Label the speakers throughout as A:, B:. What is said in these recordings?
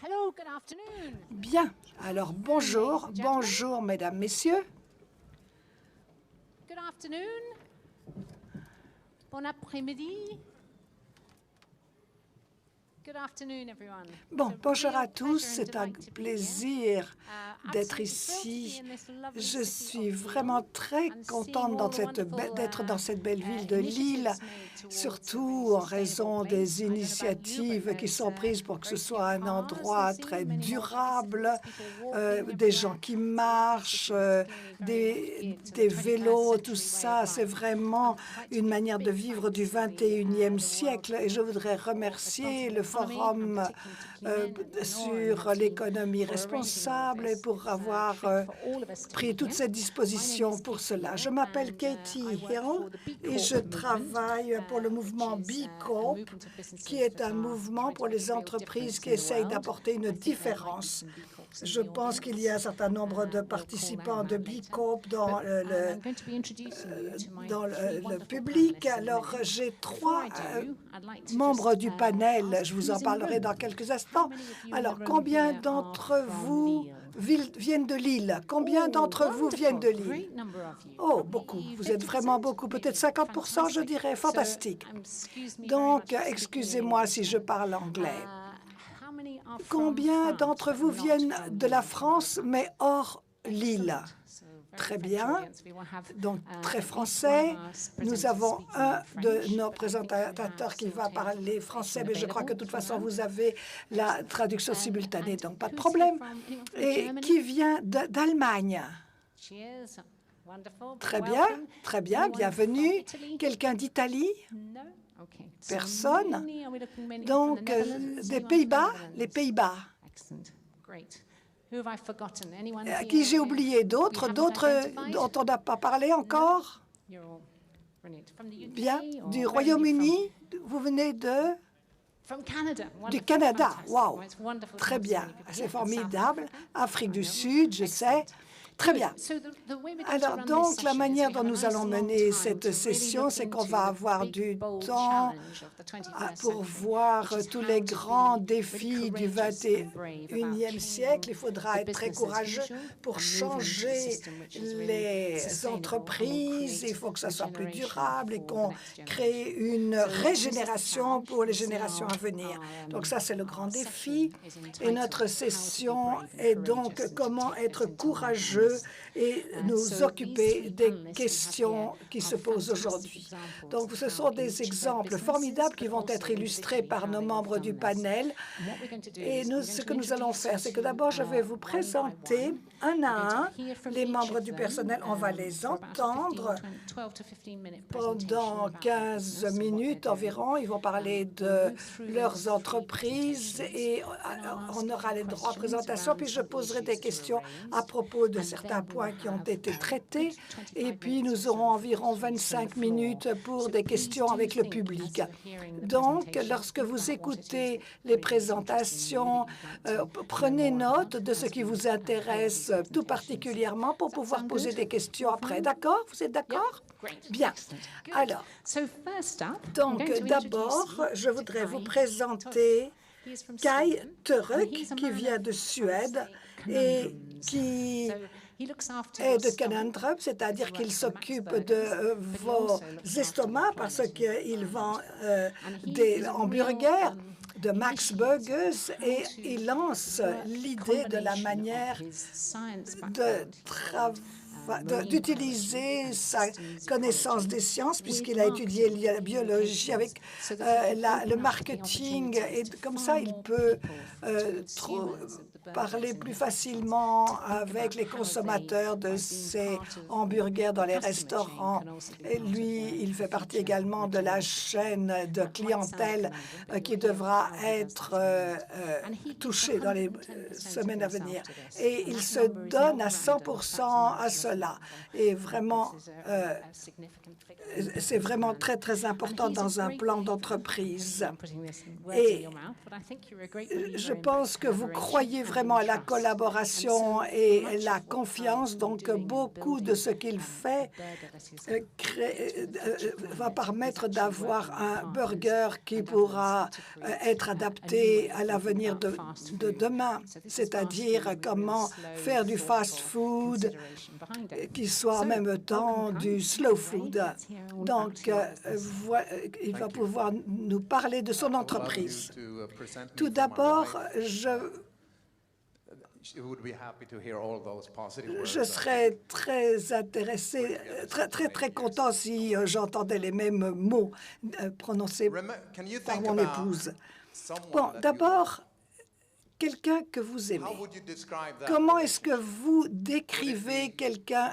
A: Hello, good afternoon.
B: Bien, alors bonjour, bonjour mesdames, messieurs.
A: Good afternoon. Bon après-midi. Good afternoon, everyone.
B: Bon,
A: It's a
B: bonjour
A: real
B: à tous,
A: pleasure and
B: c'est un
A: delight to be here.
B: plaisir d'être
A: Absolutely thrilled to be
B: ici.
A: in this lovely
B: Je
A: city
B: suis
A: of
B: vraiment
A: Lille
B: très
A: and
B: contente
A: seeing all the wonderful,
B: d'être dans cette belle ville de
A: initiatives
B: Lille,
A: made towards a
B: surtout
A: really
B: en raison
A: sustainable
B: des
A: place. I don't know about you,
B: initiatives
A: but
B: qui
A: there's
B: sont prises pour que ce
A: very few
B: soit un
A: cars
B: endroit
A: this
B: très
A: evening, many more
B: durable,
A: bicycles, people walking
B: des gens
A: everywhere.
B: qui
A: So
B: marchent,
A: the city is clearly very much geared to
B: des
A: the 21st
B: vélos, tout
A: century way
B: ça.
A: of
B: C'est
A: life.
B: vraiment
A: I'd like to
B: une
A: give
B: manière de
A: big
B: vivre du
A: thanks to
B: 21e
A: the World
B: siècle. Et je voudrais
A: for
B: remercier
A: Responsible
B: le
A: Economy, and
B: Forum
A: particularly to Clement and Lenore and
B: sur
A: their team
B: l'économie
A: for arranging all of
B: responsable et
A: this.
B: pour
A: It's a
B: avoir
A: treat for all of us to
B: pris
A: be
B: toutes
A: here.
B: ces
A: My name
B: dispositions
A: is
B: pour
A: Katie
B: cela.
A: Hill,
B: Je m'appelle
A: and
B: Katie
A: I work
B: Hill
A: for the B
B: et je
A: Corp movement,
B: travaille pour le
A: which
B: mouvement B
A: is a
B: Corp,
A: movement of businesses
B: qui est
A: that
B: un
A: are
B: mouvement
A: trying to
B: pour
A: make a
B: les
A: real
B: entreprises
A: difference
B: qui
A: in the
B: essayent
A: world.
B: d'apporter une
A: I think there might be
B: différence.
A: some B Corps in
B: Je
A: the
B: pense qu'il y a un
A: audience.
B: certain nombre de
A: We'll call them
B: participants de
A: out
B: B
A: later.
B: Corp dans
A: But I'm going to be introducing you to my three
B: le
A: wonderful
B: public.
A: panelists in a
B: Alors,
A: minute.
B: j'ai
A: Before I
B: 3
A: do, I'd like to
B: membres
A: just
B: du panel.
A: ask
B: Je vous en
A: who's in the
B: parlerai
A: room.
B: dans quelques
A: How
B: instants.
A: many of you in the
B: Alors,
A: room
B: combien
A: here are
B: d'entre
A: from
B: vous
A: Lille?
B: viennent de Lille? Combien
A: Oh,
B: d'entre vous viennent de
A: wonderful.
B: Lille?
A: Great number of you.
B: Oh,
A: Probably
B: beaucoup. Vous êtes
A: 50%,
B: vraiment beaucoup. Peut-être
A: maybe.
B: 50%, je
A: Fantastic.
B: dirais.
A: So,
B: Fantastique.
A: excuse me very
B: Donc,
A: much for speaking in
B: excusez-moi si
A: English
B: je
A: now.
B: parle anglais.
A: How many are from
B: Combien
A: France
B: d'entre
A: but
B: vous
A: not
B: viennent
A: from
B: de la
A: Lille?
B: France, mais hors Lille?
A: Excellent. So, very
B: Très
A: French
B: bien.
A: audience. We will have,
B: Donc, très
A: at least
B: français.
A: one of our
B: Nous
A: presenters
B: avons
A: speaking
B: un
A: in
B: de
A: French,
B: nos
A: but I think we
B: présentateurs
A: have
B: qui va
A: simultaneous
B: parler français, mais
A: translation
B: je crois que de
A: available
B: toute façon,
A: throughout.
B: vous avez la
A: Excellent.
B: traduction simultanée,
A: And
B: donc pas de
A: who's here
B: problème.
A: from, anyone from
B: Et
A: Germany?
B: qui vient d'Allemagne?
A: Cheers. Wonderful.
B: Très bien,
A: Welcome.
B: très bien,
A: Anyone
B: bienvenue.
A: from Italy?
B: Quelqu'un d'Italie?
A: No? Okay. So
B: Personne.
A: mainly, are we looking mainly from the
B: Donc,
A: Netherlands?
B: des
A: Anyone from the
B: Pays-Bas?
A: Netherlands?
B: Les Pays-Bas.
A: Excellent. Great. Who have I forgotten? Anyone
B: À
A: here
B: qui j'ai
A: we
B: oublié? D'autres
A: haven't identified?
B: dont on n'a pas parlé encore?
A: You're all brilliant. From the UK
B: Bien.
A: or
B: Du
A: where are you
B: Royaume-Uni? Vous venez
A: from Canada.
B: du
A: Wonderful.
B: Canada.
A: Fantastic.
B: Wow.
A: Well, it's wonderful to
B: Très
A: have so
B: bien.
A: many people
B: C'est
A: here. South
B: formidable.
A: Africa.
B: Afrique
A: I
B: du
A: know.
B: Sud, je sais. Très bien.
A: So the way we're going to
B: Alors
A: run this
B: donc, la
A: session
B: manière
A: is we
B: dont
A: have a
B: nous
A: nice
B: allons
A: long
B: mener
A: time
B: cette
A: to really
B: session,
A: look
B: c'est qu'on
A: into
B: va
A: the
B: avoir
A: big,
B: du
A: bold
B: temps
A: challenge of the 21st
B: pour
A: century,
B: voir
A: which is
B: tous
A: how
B: les
A: to
B: grands
A: be
B: défis
A: really
B: du
A: courageous and brave about
B: 21e siècle. Il
A: changing
B: faudra
A: the
B: être très
A: business as
B: courageux
A: usual
B: pour
A: and moving into a
B: changer
A: system which is really
B: les
A: sustainable and will
B: entreprises. Il
A: create
B: faut que ça
A: a
B: soit plus
A: generation
B: durable et
A: for the
B: qu'on
A: next
B: crée
A: generation.
B: une
A: So this is the
B: régénération
A: challenge.
B: pour les
A: This
B: générations
A: now,
B: à venir.
A: our,
B: Donc ça, c'est le grand
A: our
B: défi.
A: session is
B: Et notre
A: entitled How to be
B: session
A: brave and
B: est
A: courageous
B: donc
A: and to
B: comment
A: take
B: être
A: this into life.
B: courageux et nous
A: So
B: occuper
A: these
B: des
A: three panelists we have
B: questions
A: here
B: qui
A: are
B: se posent
A: fantastic
B: aujourd'hui.
A: examples
B: Donc
A: of
B: ce
A: how
B: sont
A: in
B: des
A: each of their
B: exemples
A: businesses,
B: formidables qui
A: but
B: vont
A: also
B: être illustrés
A: individually
B: par
A: how
B: nos
A: they have
B: membres du
A: done this.
B: panel.
A: And what we're going to do
B: Et
A: is
B: nous,
A: we're
B: ce
A: going
B: que
A: to
B: nous allons
A: introduce
B: faire, c'est que
A: you
B: d'abord, je vais vous
A: one by
B: présenter
A: one.
B: un
A: We're
B: à
A: going
B: un
A: to hear from
B: les
A: each
B: membres
A: of
B: du
A: them,
B: personnel. On va les
A: for about
B: entendre
A: 12 to 15 minute
B: pendant
A: presentation about their
B: 15
A: business and what
B: minutes
A: they're doing.
B: environ. Ils vont parler
A: We'll
B: de
A: move through
B: leurs
A: those three
B: entreprises
A: presentations,
B: et
A: then I'll ask
B: on
A: a
B: aura
A: few
B: les droits à
A: questions
B: présentation,
A: around
B: puis je
A: some
B: poserai
A: issues
B: des
A: that
B: questions
A: were
B: à
A: raised,
B: propos de
A: and
B: certains
A: then
B: points
A: we'll
B: qui ont
A: have
B: été
A: a
B: traités.
A: good
B: Et
A: 25
B: puis,
A: minutes or
B: nous
A: so
B: aurons
A: for
B: environ
A: questions from the
B: 25
A: floor.
B: minutes pour
A: So
B: des
A: please
B: questions
A: do
B: avec le
A: think,
B: public.
A: as you're hearing the
B: Donc,
A: presentation,
B: lorsque
A: think
B: vous
A: about what it is
B: écoutez
A: that
B: les
A: really is interesting you,
B: présentations,
A: that you'd like to know
B: prenez
A: more about
B: note de ce
A: as
B: qui
A: you
B: vous
A: hear
B: intéresse
A: these
B: tout
A: presentations.
B: particulièrement pour
A: Does that
B: pouvoir
A: sound
B: poser
A: good?
B: des questions
A: All
B: après.
A: fine?
B: D'accord? Vous êtes
A: Yep.
B: d'accord?
A: Great.
B: Bien.
A: Excellent. Good.
B: Alors,
A: So first up, I'm
B: donc
A: going to
B: d'abord,
A: introduce
B: je
A: you
B: voudrais
A: to
B: vous
A: Kai
B: présenter
A: He is from
B: Kai
A: Sweden, and
B: Turek,
A: he's a
B: qui
A: man
B: vient
A: of,
B: de
A: I would
B: Suède
A: say,
B: et
A: conundrums.
B: qui
A: So he looks after
B: est
A: your
B: de
A: stomach,
B: Conundrum, c'est-à-dire
A: he
B: qu'il
A: works for Max
B: s'occupe
A: Burgers,
B: de
A: but he
B: vos
A: also looks after
B: estomacs
A: the
B: parce
A: climate and the
B: qu'il vend
A: environment. And he
B: des
A: is a
B: hamburgers
A: real,
B: de Max Burgers et
A: how to
B: il lance
A: work
B: l'idée de la
A: combination
B: manière
A: of his science
B: de
A: background,
B: d'utiliser sa connaissance des sciences, puisqu'il a
A: marketing
B: étudié la biologie avec
A: so that he can
B: le
A: open up the
B: marketing, et
A: opportunities to
B: comme
A: far
B: ça, il
A: more
B: peut
A: people, to consumers of the burgers
B: parler
A: in
B: plus
A: his
B: facilement
A: restaurants, to think
B: avec
A: about
B: les
A: how they,
B: consommateurs de
A: by being
B: ces
A: part of
B: hamburgers dans
A: the
B: les
A: customer
B: restaurants.
A: chain, can also be
B: Et
A: part of
B: lui, il fait partie
A: future
B: également de la
A: regeneration.
B: chaîne de
A: That might sound
B: clientèle
A: conundrum, but
B: qui
A: you'll hear
B: devra
A: how he does
B: être
A: this. And he gives
B: touchée dans les
A: 110%
B: semaines à
A: of
B: venir.
A: himself to this.
B: Et
A: And
B: il
A: that
B: se
A: number is
B: donne
A: not
B: à
A: random. That's
B: 100%
A: an
B: à
A: absolute
B: cela.
A: number.
B: Et vraiment,
A: This is a significant figure.
B: c'est vraiment très, très important
A: And he's a
B: dans un
A: great
B: plan
A: believer.
B: d'entreprise.
A: I'm putting this in words in
B: Et
A: your mouth, but I think you're a great believer
B: je
A: in
B: pense que vous
A: collaboration
B: croyez
A: and
B: vraiment à la collaboration et la confiance. Donc, beaucoup de ce qu'il fait va permettre d'avoir un burger qui pourra être adapté à l'avenir de demain, c'est-à-dire comment faire du fast-food qui soit en même temps du slow food. Donc, il va pouvoir nous parler de son entreprise. Tout d'abord, je serais très intéressé, très content si j'entendais les mêmes mots prononcés par mon épouse. Bon, d'abord, quelqu'un que vous aimez. Comment est-ce que vous décrivez quelqu'un?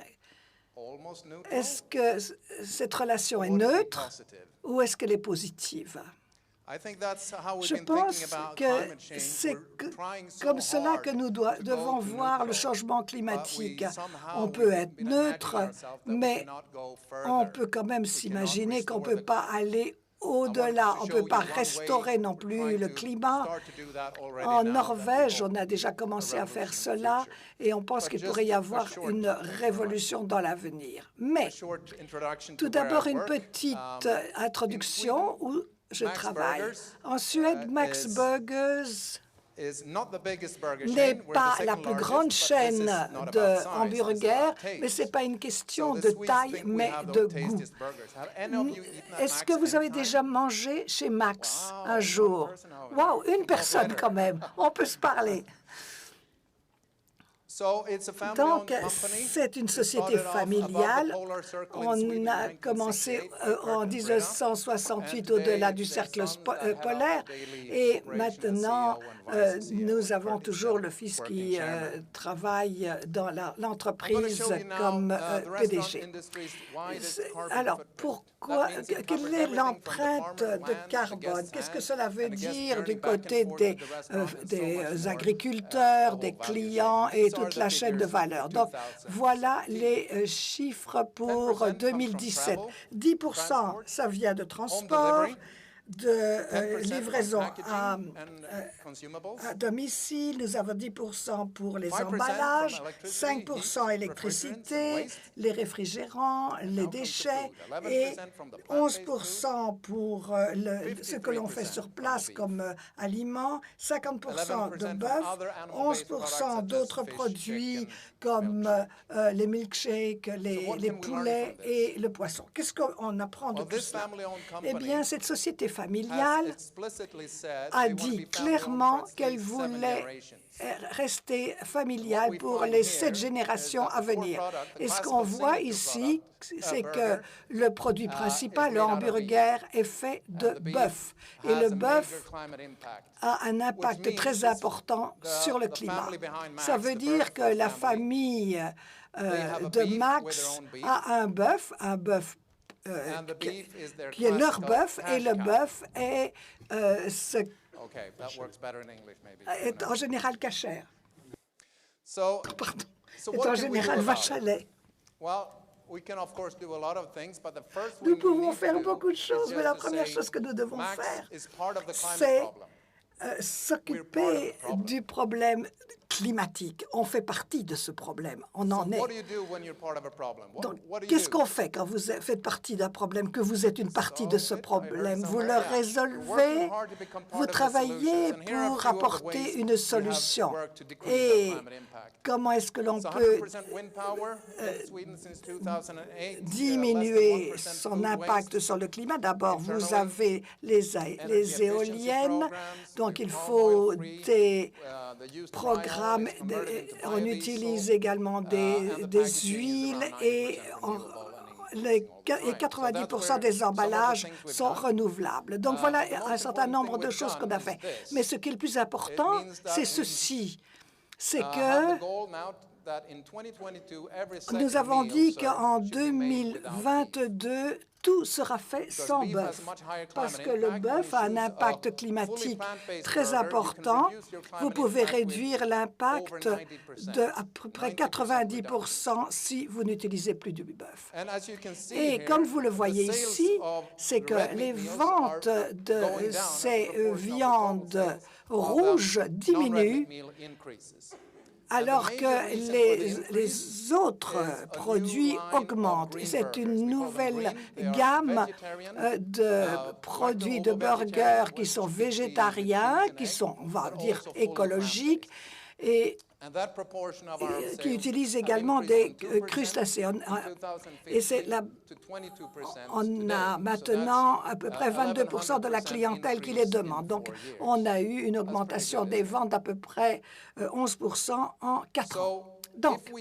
B: Est-ce que cette relation est neutre ou est-ce qu'elle est positive? Je pense que c'est comme cela que nous devons voir le changement climatique. On peut être neutre, mais on peut quand même s'imaginer qu'on ne peut pas aller au-delà. On ne peut pas restaurer non plus le climat. En Norvège, on a déjà commencé à faire cela et on pense qu'il pourrait y avoir une révolution dans l'avenir. Mais tout d'abord, une petite introduction où je travaille. En Suède, Max Burgers n'est pas la plus grande chaîne de hamburgers, mais ce n'est pas une question de taille, mais de goût. Est-ce que vous avez déjà mangé chez Max un jour? Wow, une personne quand même, on peut se parler. Donc, c'est une société familiale. On a commencé en 1968 au-delà du cercle polaire et maintenant, nous avons toujours le fils qui travaille dans l'entreprise comme PDG. Alors, quelle est l'empreinte de carbone? Qu'est-ce que cela veut dire du côté des agriculteurs, des clients et toute la chaîne de valeur? Donc, voilà les chiffres pour 2017. 10%, ça vient de transport, de livraison à domicile. Nous avons 10% pour les emballages, 5% électricité, les réfrigérants, les déchets et 11% pour ce que l'on fait sur place comme aliments, 50% de bœuf, 11% d'autres produits comme les milkshakes, les poulets et le poisson. Qu'est-ce qu'on apprend de tout cela? Eh bien, cette société familiale a dit clairement qu'elle voulait rester familiale pour les 7 générations à venir. Et ce qu'on voit ici, c'est que le produit principal, le hamburger, est fait de bœuf. Et le bœuf a un impact très important sur le climat. Ça veut dire que la famille de Max a un bœuf qui est leur bœuf, et le bœuf est est en général cachère. Pardon, est en général vache à lait. Nous pouvons faire beaucoup de choses, mais la première chose que nous devons faire, c'est s'occuper du problème climatique. On fait partie de ce problème. On en est. Donc, qu'est-ce qu'on fait quand vous faites partie d'un problème, que vous êtes une partie de ce problème? Vous le résolvez, vous travaillez pour apporter une solution. Et comment est-ce que l'on peut diminuer son impact sur le climat? D'abord, vous avez les éoliennes, donc il faut des programmes. On utilise également des huiles et 90% des emballages sont renouvelables. Donc voilà un certain nombre de choses qu'on a fait. Mais ce qui est le plus important, c'est ceci, c'est que nous avons dit qu'en 2022, tout sera fait sans bœuf, parce que le bœuf a un impact climatique très important. Vous pouvez réduire l'impact de à peu près 90% si vous n'utilisez plus du bœuf. Et comme vous le voyez ici, c'est que les ventes de ces viandes rouges diminuent, alors que les autres produits augmentent. C'est une nouvelle gamme de produits de burgers qui sont végétariens, qui sont, on va dire, écologiques, et qui utilisent également des crustacés. Et on a maintenant à peu près 22% de la clientèle qui les demande. Donc, on a eu une augmentation des ventes d'à peu près 11% en 4 ans. Donc,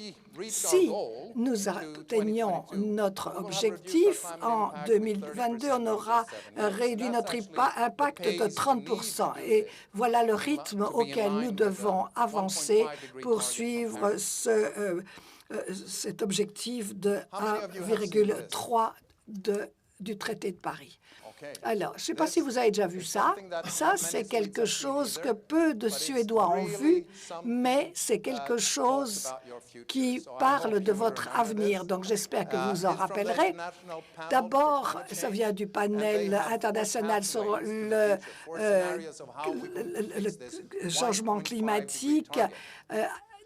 B: si nous atteignons notre objectif en 2022, on aura réduit notre impact de 30%. Et voilà le rythme auquel nous devons avancer pour suivre cet objectif de 1,3 du traité de Paris. Alors, je ne sais pas si vous avez déjà vu ça. Ça, c'est quelque chose que peu de Suédois ont vu, mais c'est quelque chose qui parle de votre avenir. Donc, j'espère que vous vous en rappellerez. D'abord, ça vient du panel international sur le changement climatique,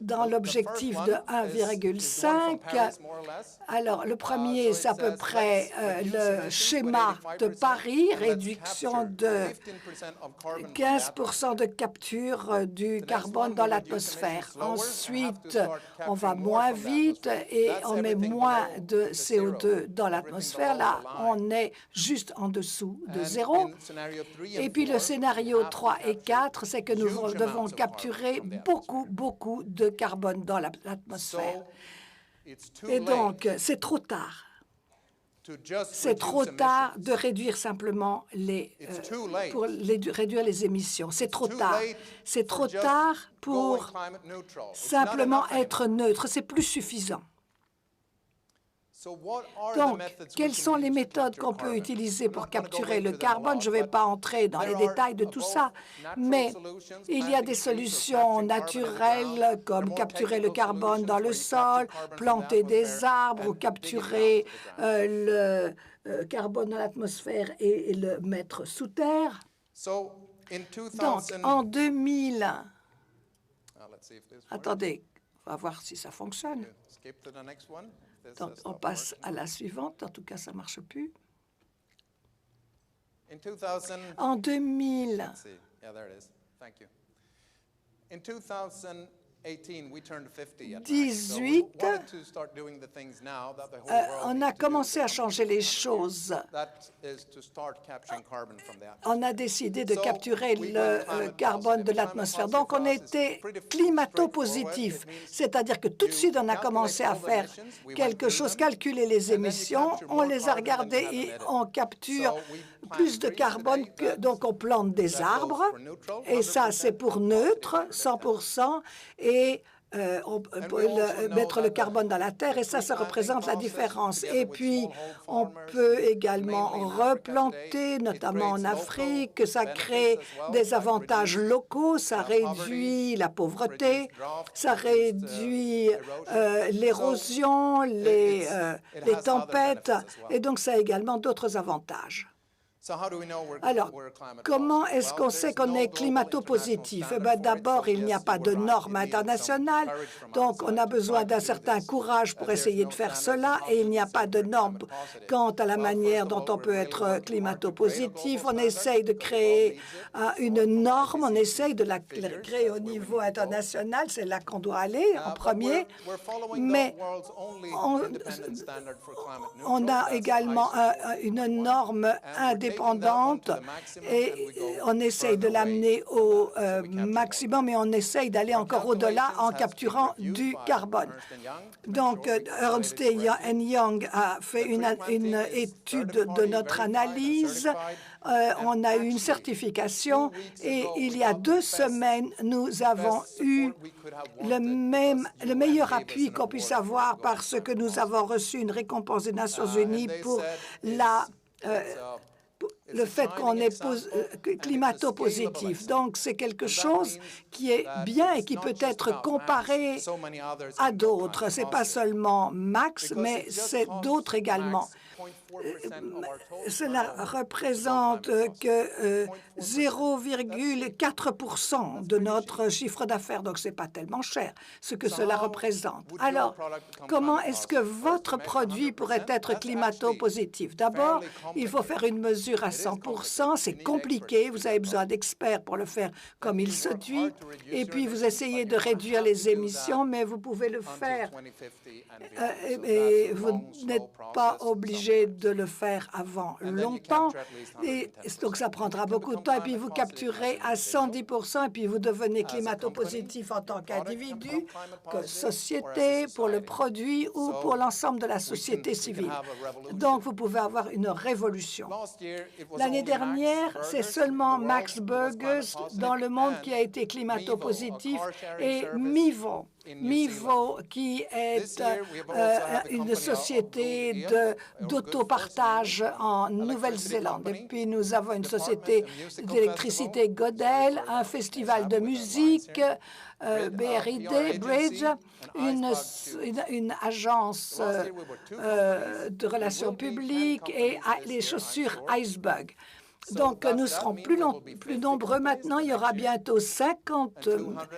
B: dans l'objectif de 1,5. Alors, le premier, c'est à peu près le schéma de Paris, réduction de 15% de capture du carbone dans l'atmosphère. Ensuite, on va moins vite et on met moins de CO2 dans l'atmosphère. Là, on est juste en dessous de zéro. Et puis, le scénario 3 et 4, c'est que nous devons capturer beaucoup de carbone dans l'atmosphère. Et donc, c'est trop tard. C'est trop tard de réduire simplement réduire les émissions. C'est trop tard. C'est trop tard pour simplement être neutre. C'est plus suffisant. Donc, quelles sont les méthodes qu'on peut utiliser pour capturer le carbone? Je ne vais pas entrer dans les détails de tout ça, mais il y a des solutions naturelles comme capturer le carbone dans le sol, planter des arbres ou capturer le carbone dans l'atmosphère et le mettre sous terre. Donc, en 2000... Attendez, on va voir si ça fonctionne. Donc, on passe à la suivante. En tout cas, ça ne marche plus. En 2018, on a commencé à changer les choses. On a décidé de capturer le carbone de l'atmosphère. Donc, on était climato-positif, c'est-à-dire que tout de suite, on a commencé à faire quelque chose, calculer les émissions, on les a regardées et on capture plus de carbone, donc on plante des arbres, et ça, c'est pour neutre, 100%, et on peut mettre le carbone dans la terre et ça représente la différence. Et puis, on peut également replanter, notamment en Afrique. Ça crée des avantages locaux, ça réduit la pauvreté, ça réduit l'érosion, les tempêtes, et donc ça a également d'autres avantages. Alors, comment est-ce qu'on sait qu'on est climato-positif? D'abord, il n'y a pas de normes internationales, donc on a besoin d'un certain courage pour essayer de faire cela, et il n'y a pas de normes quant à la manière dont on peut être climato-positif. On essaye de créer une norme, on essaye de la créer au niveau international, c'est là qu'on doit aller en premier, mais on a également une norme indépendante indépendante et on essaye de l'amener au maximum et on essaye d'aller encore au-delà en capturant du carbone. Donc, Ernst & Young a fait une étude de notre analyse. On a eu une certification et il y a 2 semaines, nous avons eu le meilleur appui qu'on puisse avoir parce que nous avons reçu une récompense des Nations Unies pour le fait qu'on est climato-positif. Donc, c'est quelque chose qui est bien et qui peut être comparé à d'autres. Ce n'est pas seulement Max, mais c'est d'autres également. Cela représente que 0,4% de notre chiffre d'affaires, donc ce n'est pas tellement cher ce que cela représente. Alors, comment est-ce que votre produit pourrait être climato-positif? D'abord, il faut faire une mesure à 100%, c'est compliqué, vous avez besoin d'experts pour le faire comme il se doit, et puis vous essayez de réduire les émissions, mais vous pouvez le faire, et vous n'êtes pas obligé de le faire avant longtemps, et donc ça prendra beaucoup de temps, et puis vous capturez à 110%, et puis vous devenez climato-positif en tant qu'individu, que société, pour le produit ou pour l'ensemble de la société civile. Donc, vous pouvez avoir une révolution. L'année dernière, c'est seulement Max Burgers dans le monde qui a été climato-positif et Mevo, qui est une société d'autopartage en Nouvelle-Zélande. Et puis, nous avons une société d'électricité Godel, un festival de musique, BRID, Bridge, une agence de relations publiques et les chaussures Iceberg. Donc, nous serons plus nombreux maintenant. Il y aura bientôt 50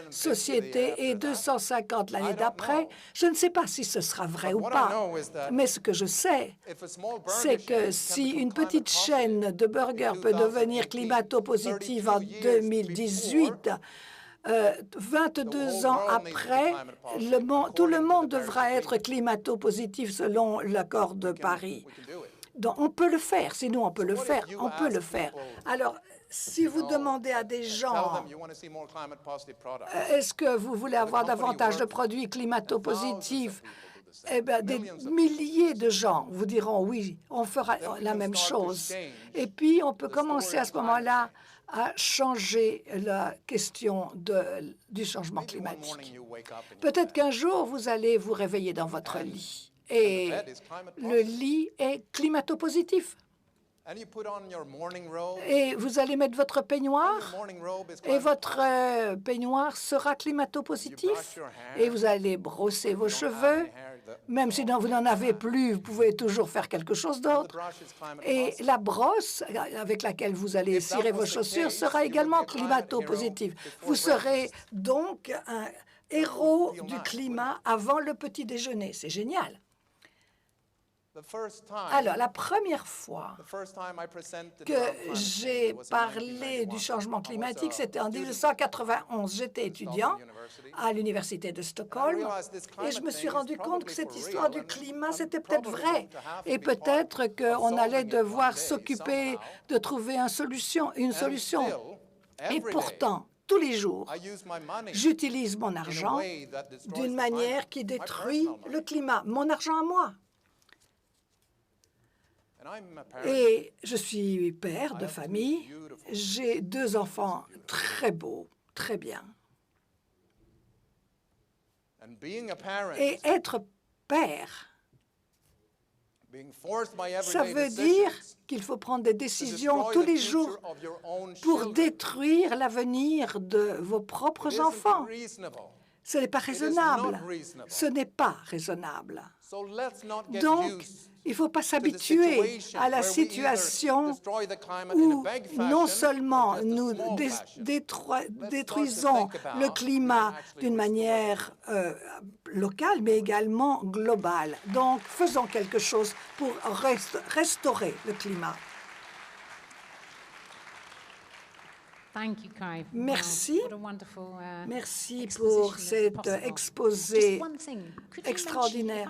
B: sociétés et 250 l'année d'après. Je ne sais pas si ce sera vrai ou pas, mais ce que je sais, c'est que si une petite chaîne de burgers peut devenir climato-positive en 2018, 22 ans après, tout le monde devra être climato-positif selon l'accord de Paris. Donc, on peut le faire. Sinon, on peut le faire. On peut le faire. Alors, si vous demandez à des gens, est-ce que vous voulez avoir davantage de produits climato-positifs, eh bien, des milliers de gens vous diront oui, on fera la même chose. Et puis, on peut commencer à ce moment-là à changer la question du changement climatique. Peut-être qu'un jour, vous allez vous réveiller dans votre lit et le lit est climato-positif. Et vous allez mettre votre peignoir et votre peignoir sera climato-positif et vous allez brosser vos cheveux. Même si vous n'en avez plus, vous pouvez toujours faire quelque chose d'autre. Et la brosse avec laquelle vous allez cirer vos chaussures sera également climato-positive. Vous serez donc un héros du climat avant le petit déjeuner. C'est génial. Alors, la première fois que j'ai parlé du changement climatique, c'était en 1991. J'étais étudiant à l'Université de Stockholm et je me suis rendu compte que cette histoire du climat, c'était peut-être vrai. Et peut-être qu'on allait devoir s'occuper de trouver une solution. Et pourtant, tous les jours, j'utilise mon argent d'une manière qui détruit le climat. Mon argent à moi. Et je suis père de famille. J'ai 2 enfants très beaux, très bien. Et être père, ça veut dire qu'il faut prendre des décisions tous les jours pour détruire l'avenir de vos propres enfants. Ce n'est pas raisonnable. Ce n'est pas raisonnable. Donc, il ne faut pas s'habituer à la situation où non seulement nous détruisons le climat d'une manière locale, mais également globale. Donc, faisons quelque chose pour restaurer le climat.
A: Thank you, Kai.
B: Merci.
A: Wow, what a wonderful,
B: Merci pour cet exposé extraordinaire.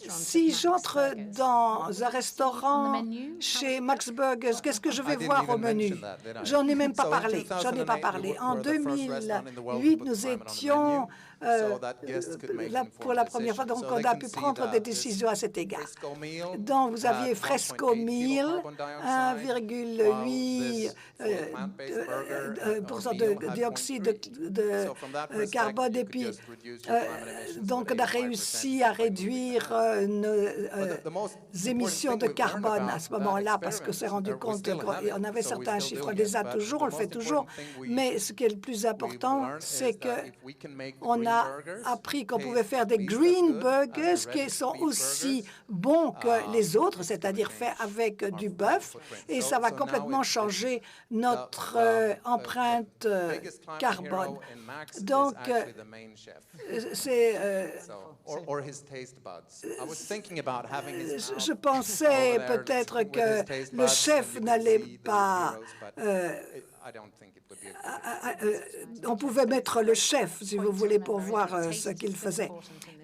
B: Si j'entre dans un restaurant chez Max Burgers, qu'est-ce que je vais voir au menu? J'en ai même pas parlé. J'en ai pas parlé. En 2008, nous étions là pour la première fois, donc on a pu prendre des décisions à cet égard. Donc, vous aviez Fresco Meal, 1,8 de dioxyde de carbone, et puis donc on a réussi à réduire nos émissions de carbone à ce moment-là, parce que s'est rendu compte qu'on avait certains chiffres, on les a toujours, on le fait toujours, mais ce qui est le plus important, c'est qu'on a appris qu'on pouvait faire des green burgers qui sont aussi bons que les autres, c'est-à-dire faits avec du bœuf, et ça va complètement changer notre empreinte carbone. Donc, je pensais peut-être que le chef n'allait pas... on pouvait mettre le chef, si vous voulez, pour voir ce qu'il faisait.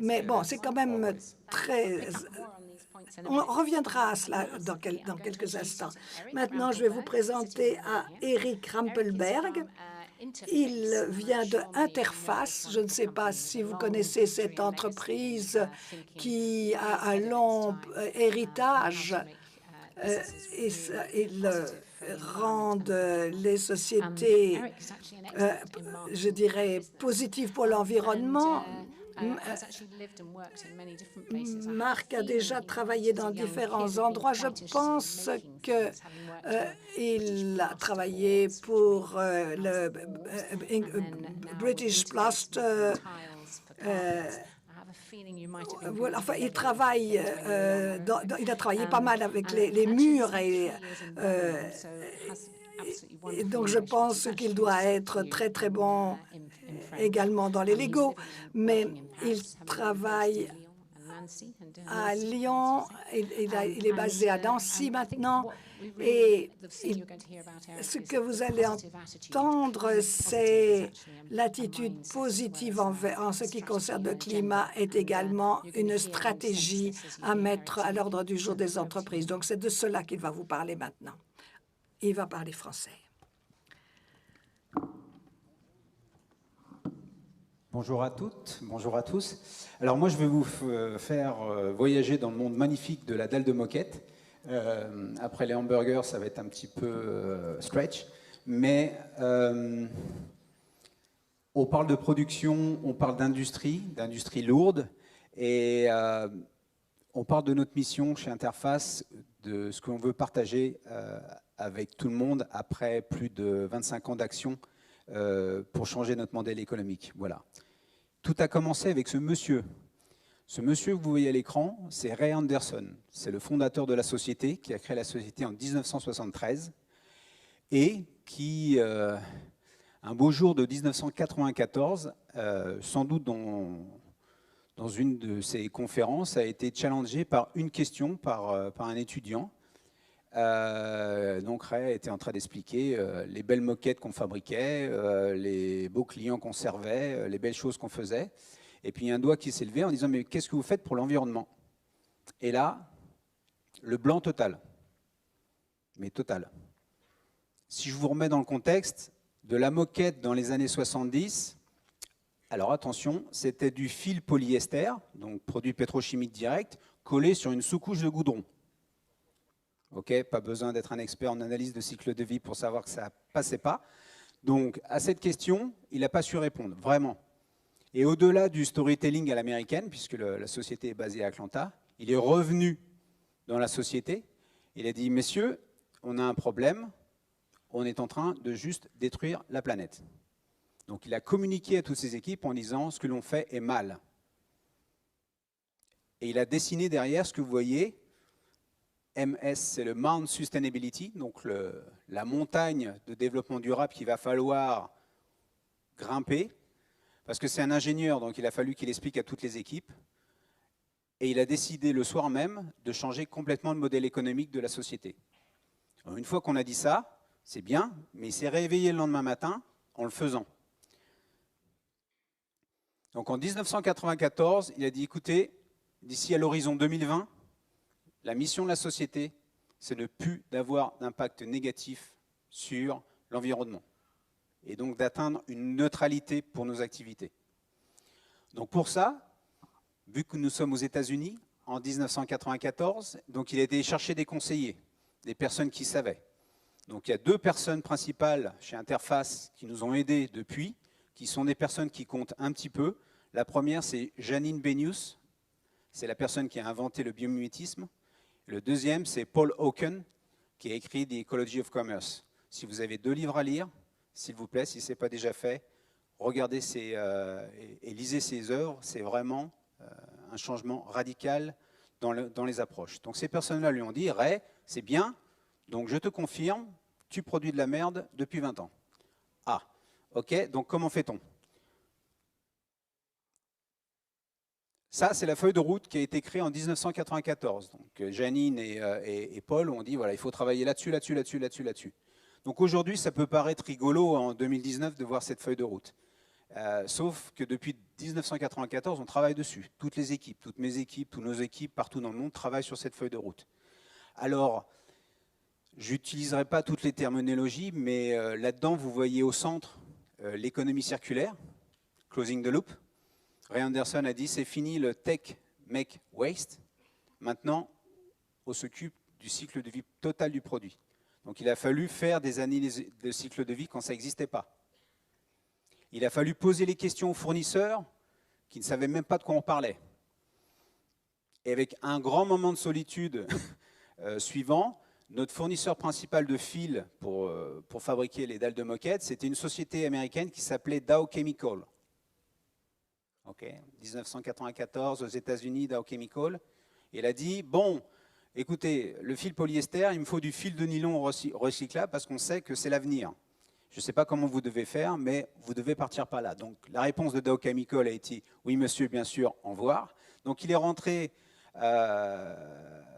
B: Mais bon, c'est quand même très... On reviendra à cela dans quelques instants. Maintenant, je vais vous présenter à Eric Rampelberg. Il vient de Interface. Je ne sais pas si vous connaissez cette entreprise qui a un long héritage. Ils rendent les sociétés, je dirais, positives pour l'environnement. Marc a déjà travaillé dans différents endroits. Je pense qu'il a travaillé pour le British Blast. Enfin, il a travaillé pas mal avec les murs et donc je pense qu'il doit être très très bon également dans les Legos, mais il travaille à Lyon, il est basé à Nancy maintenant, et ce que vous allez entendre, c'est l'attitude positive en ce qui concerne le climat est également une stratégie à mettre à l'ordre du jour des entreprises. Donc c'est de cela qu'il va vous parler maintenant. Il va parler français.
C: Bonjour à toutes, bonjour à tous. Alors moi, je vais vous faire voyager dans le monde magnifique de la dalle de moquette. Après les hamburgers, ça va être un petit peu stretch, mais on parle de production, on parle d'industrie lourde, et on parle de notre mission chez Interface, de ce qu'on veut partager avec tout le monde après plus de 25 ans d'action pour changer notre modèle économique. Voilà. Tout a commencé avec ce monsieur. Ce monsieur que vous voyez à l'écran, c'est Ray Anderson. C'est le fondateur de la société, qui a créé la société en 1973 et qui, un beau jour de 1994, sans doute dans une de ses conférences, a été challengé par une question par un étudiant. Donc Ray était en train d'expliquer les belles moquettes qu'on fabriquait, les beaux clients qu'on servait, les belles choses qu'on faisait. Et puis il y a un doigt qui s'est levé en disant « Mais qu'est-ce que vous faites pour l'environnement ?» Et là, le blanc total. Mais total. Si je vous remets dans le contexte, de la moquette dans les années 70, alors attention, c'était du fil polyester, donc produit pétrochimique direct, collé sur une sous-couche de goudron. Ok, pas besoin d'être un expert en analyse de cycle de vie pour savoir que ça ne passait pas. Donc, à cette question, il n'a pas su répondre, vraiment. Et au-delà du storytelling à l'américaine, puisque la société est basée à Atlanta, il est revenu dans la société. Il a dit, messieurs, on a un problème, on est en train de juste détruire la planète. Donc, il a communiqué à toutes ses équipes en disant, ce que l'on fait est mal. Et il a dessiné derrière ce que vous voyez. MS, c'est le Mount Sustainability, donc la montagne de développement durable qu'il va falloir grimper, parce que c'est un ingénieur, donc il a fallu qu'il explique à toutes les équipes. Et il a décidé le soir même de changer complètement le modèle économique de la société. Alors, une fois qu'on a dit ça, c'est bien, mais il s'est réveillé le lendemain matin en le faisant. Donc en 1994, il a dit, écoutez, d'ici à l'horizon 2020, la mission de la société, c'est de ne plus d'avoir d'impact négatif sur l'environnement et donc d'atteindre une neutralité pour nos activités. Donc pour ça, vu que nous sommes aux États-Unis en 1994, donc il a été chercher des conseillers, des personnes qui savaient. Donc il y a 2 personnes principales chez Interface qui nous ont aidés depuis, qui sont des personnes qui comptent un petit peu. La première, c'est Janine Benius, c'est la personne qui a inventé le biomimétisme. Le deuxième, c'est Paul Hawken, qui a écrit The Ecology of Commerce. Si vous avez 2 livres à lire, s'il vous plaît, si ce n'est pas déjà fait, regardez et lisez ces œuvres. C'est vraiment un changement radical dans les approches. Donc ces personnes-là lui ont dit, Ray, c'est bien, donc je te confirme, tu produis de la merde depuis 20 ans. Ah, ok, donc comment fait-on? Ça, c'est la feuille de route qui a été créée en 1994. Donc Janine et Paul ont dit, voilà, il faut travailler là-dessus, là-dessus, là-dessus, là-dessus, là-dessus. Donc aujourd'hui, ça peut paraître rigolo en 2019 de voir cette feuille de route. Sauf que depuis 1994, on travaille dessus. Toutes les équipes, toutes mes équipes, toutes nos équipes, partout dans le monde, travaillent sur cette feuille de route. Alors, je n'utiliserai pas toutes les terminologies, mais là-dedans, vous voyez au centre l'économie circulaire, closing the loop. Ray Anderson a dit, c'est fini le tech, make, waste. Maintenant, on s'occupe du cycle de vie total du produit. Donc il a fallu faire des analyses de cycle de vie quand ça n'existait pas. Il a fallu poser les questions aux fournisseurs qui ne savaient même pas de quoi on parlait. Et avec un grand moment de solitude suivant, notre fournisseur principal de fil pour fabriquer les dalles de moquette, c'était une société américaine qui s'appelait Dow Chemical. Okay. 1994, aux États-Unis, Dow Chemical. Et il a dit, bon, écoutez, le fil polyester, il me faut du fil de nylon recyclable parce qu'on sait que c'est l'avenir. Je ne sais pas comment vous devez faire, mais vous devez partir par là. Donc la réponse de Dow Chemical a été, oui monsieur, bien sûr, au revoir. Donc il est rentré à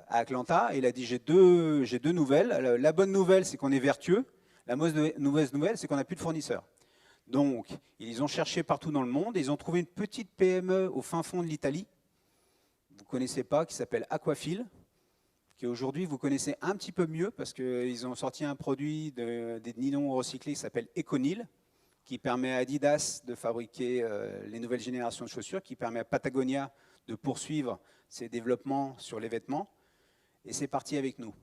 C: Atlanta et il a dit, j'ai deux nouvelles. La bonne nouvelle, c'est qu'on est vertueux. La mauvaise nouvelle, c'est qu'on n'a plus de fournisseurs. Donc, ils ont cherché partout dans le monde et ils ont trouvé une petite PME au fin fond de l'Italie, vous ne connaissez pas, qui s'appelle Aquafil, qui aujourd'hui vous connaissez un petit peu mieux parce qu'ils ont sorti un produit des nylons recyclés qui s'appelle Econil, qui permet à Adidas de fabriquer les nouvelles générations de chaussures, qui permet à Patagonia de poursuivre ses développements sur les vêtements. Et c'est parti avec nous.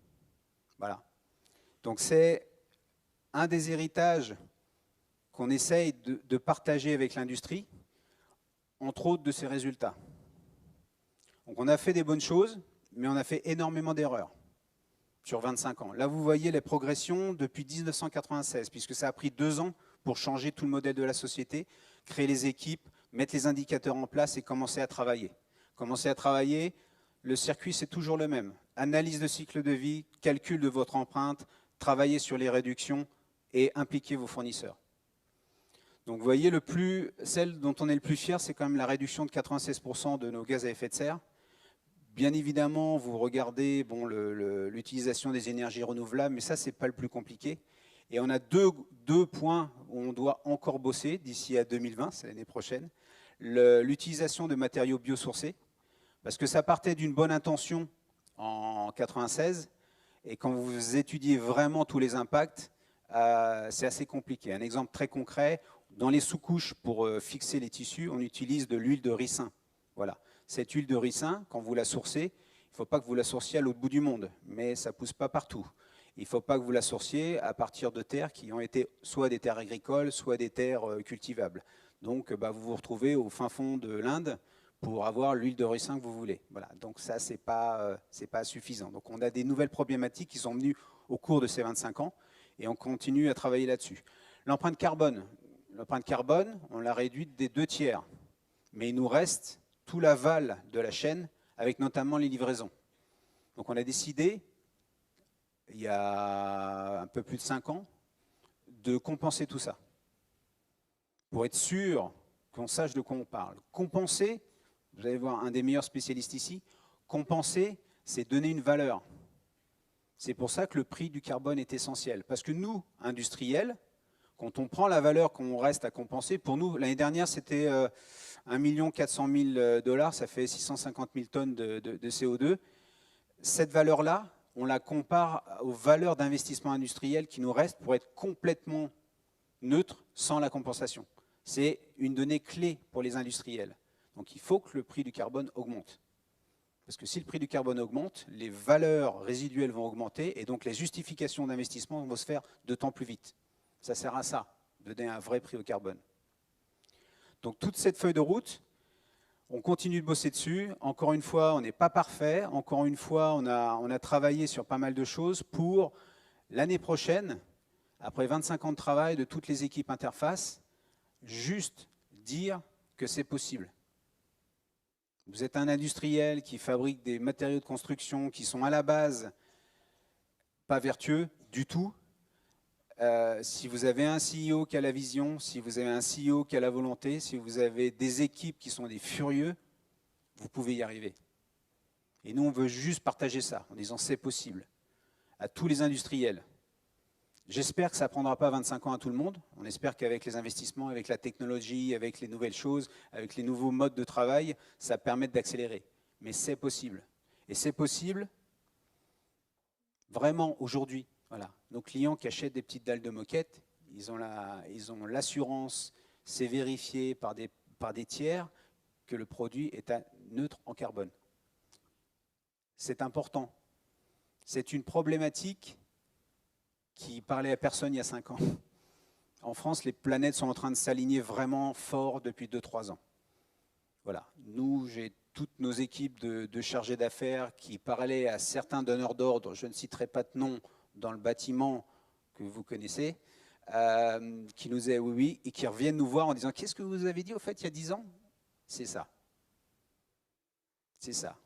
C: Voilà. Donc c'est un des héritages qu'on essaye de partager avec l'industrie, entre autres de ces résultats. Donc on a fait des bonnes choses, mais on a fait énormément d'erreurs sur 25 ans. Là, vous voyez les progressions depuis 1996, puisque ça a pris 2 ans pour changer tout le modèle de la société, créer les équipes, mettre les indicateurs en place et commencer à travailler. Commencer à travailler, le circuit, c'est toujours le même. Analyse de cycle de vie, calcul de votre empreinte, travailler sur les réductions et impliquer vos fournisseurs. Donc vous voyez, celle dont on est le plus fier, c'est quand même la réduction de 96% de nos gaz à effet de serre. Bien évidemment, vous regardez l'utilisation des énergies renouvelables, mais ça, ce n'est pas le plus compliqué. Et on a deux points où on doit encore bosser d'ici à 2020, c'est l'année prochaine. L'utilisation de matériaux biosourcés, parce que ça partait d'une bonne intention en 1996, et quand vous étudiez vraiment tous les impacts, c'est assez compliqué. Un exemple très concret, dans les sous-couches pour fixer les tissus, on utilise de l'huile de ricin. Voilà. Cette huile de ricin, quand vous la sourcez, il ne faut pas que vous la sourciez à l'autre bout du monde, mais ça ne pousse pas partout. Il ne faut pas que vous la sourciez à partir de terres qui ont été soit des terres agricoles, soit des terres cultivables. Donc vous vous retrouvez au fin fond de l'Inde pour avoir l'huile de ricin que vous voulez. Voilà. Donc ça, ce n'est pas suffisant. Donc on a des nouvelles problématiques qui sont venues au cours de ces 25 ans et on continue à travailler là-dessus. L'empreinte carbone, on l'a réduite des 2/3. Mais il nous reste tout l'aval de la chaîne, avec notamment les livraisons. Donc on a décidé, il y a un peu plus de 5 ans, de compenser tout ça. Pour être sûr qu'on sache de quoi on parle. Compenser, vous allez voir un des meilleurs spécialistes ici, compenser, c'est donner une valeur. C'est pour ça que le prix du carbone est essentiel. Parce que nous, industriels, quand on prend la valeur qu'on reste à compenser, pour nous, l'année dernière, c'était 1 400 000 $, ça fait 650 000 tonnes de CO2. Cette valeur-là, on la compare aux valeurs d'investissement industriel qui nous restent pour être complètement neutre sans la compensation. C'est une donnée clé pour les industriels. Donc il faut que le prix du carbone augmente. Parce que si le prix du carbone augmente, les valeurs résiduelles vont augmenter et donc les justifications d'investissement vont se faire d'autant plus vite. Ça sert à ça, de donner un vrai prix au carbone. Donc toute cette feuille de route, on continue de bosser dessus. Encore une fois, on n'est pas parfait. Encore une fois, on a travaillé sur pas mal de choses pour l'année prochaine, après 25 ans de travail de toutes les équipes interface, juste dire que c'est possible. Vous êtes un industriel qui fabrique des matériaux de construction qui sont à la base pas vertueux du tout. Si vous avez un CEO qui a la vision, si vous avez un CEO qui a la volonté, si vous avez des équipes qui sont des furieux, vous pouvez y arriver. Et nous, on veut juste partager ça en disant c'est possible à tous les industriels. J'espère que ça ne prendra pas 25 ans à tout le monde. On espère qu'avec les investissements, avec la technologie, avec les nouvelles choses, avec les nouveaux modes de travail, ça permet d'accélérer. Mais c'est possible. Et c'est possible vraiment aujourd'hui. Voilà. Nos clients qui achètent des petites dalles de moquette, ils ont l'assurance, c'est vérifié par des tiers, que le produit est neutre en carbone. C'est important. C'est une problématique qui parlait à personne il y a 5 ans. En France, les planètes sont en train de s'aligner vraiment fort depuis 2-3 ans. Voilà. Nous, j'ai toutes nos équipes de chargés d'affaires qui parlaient à certains donneurs d'ordre, je ne citerai pas de nom, dans le bâtiment que vous connaissez, qui nous disaient oui, oui, et qui reviennent nous voir en disant « Qu'est-ce que vous avez dit au fait il y a 10 ans ?» C'est ça. C'est ça.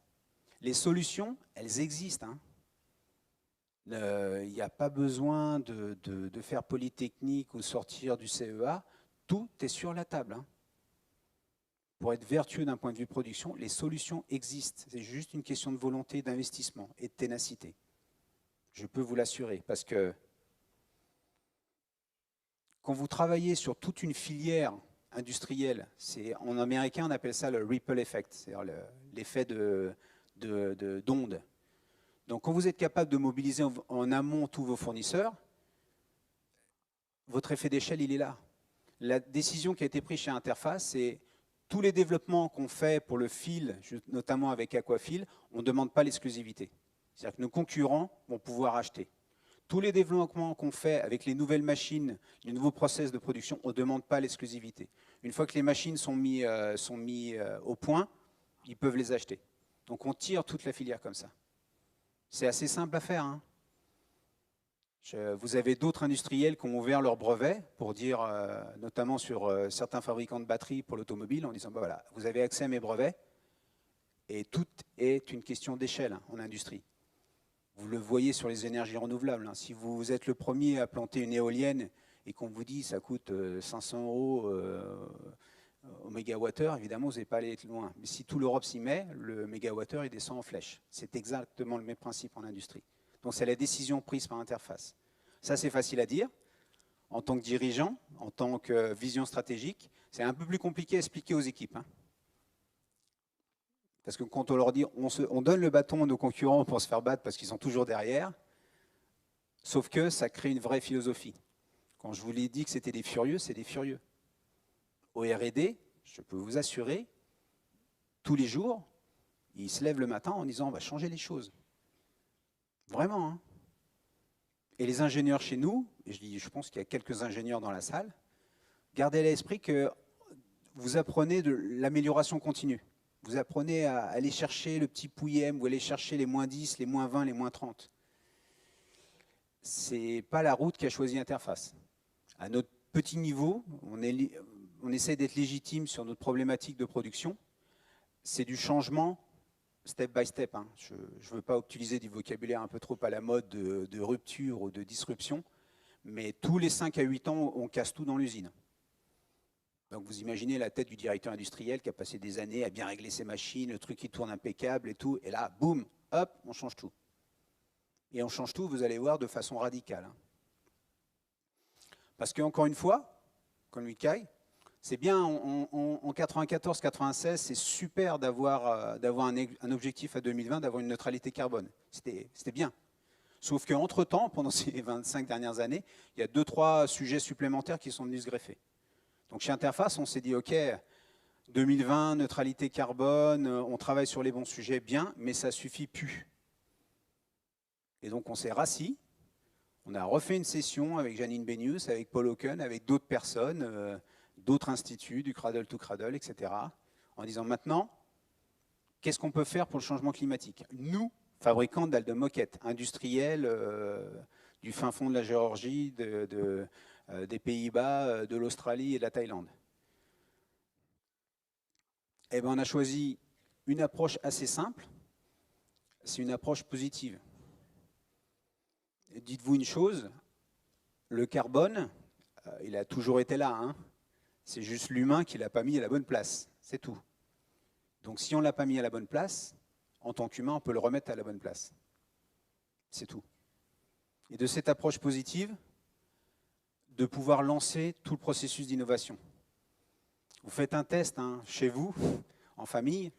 C: Les solutions, elles existent. Il n'y a pas besoin de faire Polytechnique ou sortir du CEA. Tout est sur la table. Pour être vertueux d'un point de vue production, les solutions existent. C'est juste une question de volonté, d'investissement et de ténacité. Je peux vous l'assurer, parce que quand vous travaillez sur toute une filière industrielle, en américain on appelle ça le ripple effect, c'est-à-dire l'effet d'onde. Donc quand vous êtes capable de mobiliser en amont tous vos fournisseurs, votre effet d'échelle, il est là. La décision qui a été prise chez Interface, c'est tous les développements qu'on fait pour le fil, notamment avec Aquafil, on ne demande pas l'exclusivité. C'est-à-dire que nos concurrents vont pouvoir acheter. Tous les développements qu'on fait avec les nouvelles machines, les nouveaux process de production, on ne demande pas l'exclusivité. Une fois que les machines sont mis au point, ils peuvent les acheter. Donc on tire toute la filière comme ça. C'est assez simple à faire. Vous avez d'autres industriels qui ont ouvert leurs brevets pour dire, notamment sur certains fabricants de batteries pour l'automobile, en disant bah, voilà, vous avez accès à mes brevets, et tout est une question d'échelle en industrie. Vous le voyez sur les énergies renouvelables. Si vous êtes le premier à planter une éolienne et qu'on vous dit que ça coûte 500 € au mégawattheure, évidemment, vous n'allez pas aller loin. Mais si tout l'Europe s'y met, le mégawattheure, il descend en flèche. C'est exactement le même principe en industrie. Donc c'est la décision prise par Interface. Ça, c'est facile à dire. En tant que dirigeant, en tant que vision stratégique, c'est un peu plus compliqué à expliquer aux équipes. Parce que quand on leur dit, on donne le bâton à nos concurrents pour se faire battre parce qu'ils sont toujours derrière, sauf que ça crée une vraie philosophie. Quand je vous l'ai dit que c'était des furieux, c'est des furieux. Au R&D, je peux vous assurer, tous les jours, ils se lèvent le matin en disant on va changer les choses. Vraiment. Et les ingénieurs chez nous, et je pense qu'il y a quelques ingénieurs dans la salle, gardez à l'esprit que vous apprenez de l'amélioration continue. Vous apprenez à aller chercher le petit pouillem, vous allez chercher les moins 10, les moins 20, les moins 30. Ce n'est pas la route qui a choisi Interface. À notre petit niveau, on essaie d'être légitime sur notre problématique de production. C'est du changement step by step. Je ne veux pas utiliser du vocabulaire un peu trop à la mode de rupture ou de disruption, mais tous les 5 à 8 ans, on casse tout dans l'usine. Donc vous imaginez la tête du directeur industriel qui a passé des années à bien régler ses machines, le truc qui tourne impeccable et tout, et là, boum, hop, on change tout. Et on change tout, vous allez voir, de façon radicale. Parce qu'encore une fois, comme lui caille, c'est bien, en 94-96, c'est super d'avoir un objectif à 2020, d'avoir une neutralité carbone. C'était bien. Sauf qu'entre-temps, pendant ces 25 dernières années, il y a 2-3 sujets supplémentaires qui sont venus se greffer. Donc chez Interface, on s'est dit, OK, 2020, neutralité carbone, on travaille sur les bons sujets, bien, mais ça ne suffit plus. Et donc on s'est rassis, on a refait une session avec Janine Benius, avec Paul Hawken, avec d'autres personnes, d'autres instituts, du Cradle to Cradle, etc., en disant maintenant, qu'est-ce qu'on peut faire pour le changement climatique? Nous, fabricants de dalles de moquette, industriels du fin fond de la Géorgie, des Pays-Bas, de l'Australie et de la Thaïlande. Eh bien, on a choisi une approche assez simple, c'est une approche positive. Dites-vous une chose, le carbone, il a toujours été là, hein. C'est juste l'humain qui ne l'a pas mis à la bonne place, c'est tout. Donc si on ne l'a pas mis à la bonne place, en tant qu'humain, on peut le remettre à la bonne place. C'est tout. Et de cette approche positive, de pouvoir lancer tout le processus d'innovation. Vous faites un test chez vous, en famille,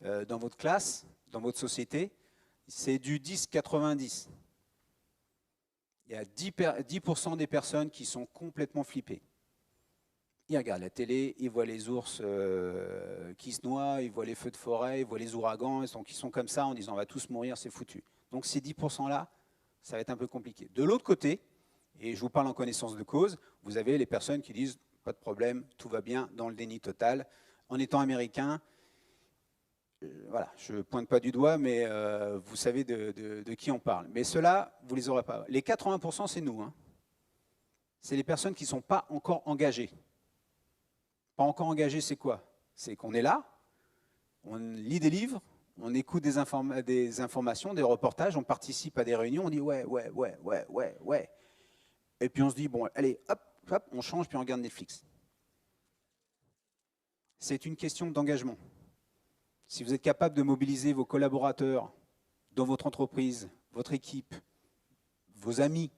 C: dans votre classe, dans votre société, c'est du 10-90. Il y a 10% des personnes qui sont complètement flippées. Ils regardent la télé, ils voient les ours qui se noient, ils voient les feux de forêt, ils voient les ouragans, donc ils sont comme ça en disant on va tous mourir, c'est foutu. Donc ces 10%-là, ça va être un peu compliqué. De l'autre côté, et je vous parle en connaissance de cause, vous avez les personnes qui disent pas de problème, tout va bien, dans le déni total. En étant américain, voilà, je ne pointe pas du doigt, mais vous savez de qui on parle. Mais ceux-là, vous ne les aurez pas. Les 80%, c'est nous. Hein. C'est les personnes qui ne sont pas encore engagées. Pas encore engagées, c'est quoi? C'est qu'on est là, on lit des livres, on écoute des informations, des reportages, on participe à des réunions, on dit ouais. Et puis on se dit, bon, allez, hop, on change, puis on regarde Netflix. C'est une question d'engagement. Si vous êtes capable de mobiliser vos collaborateurs dans votre entreprise, votre équipe, vos amis,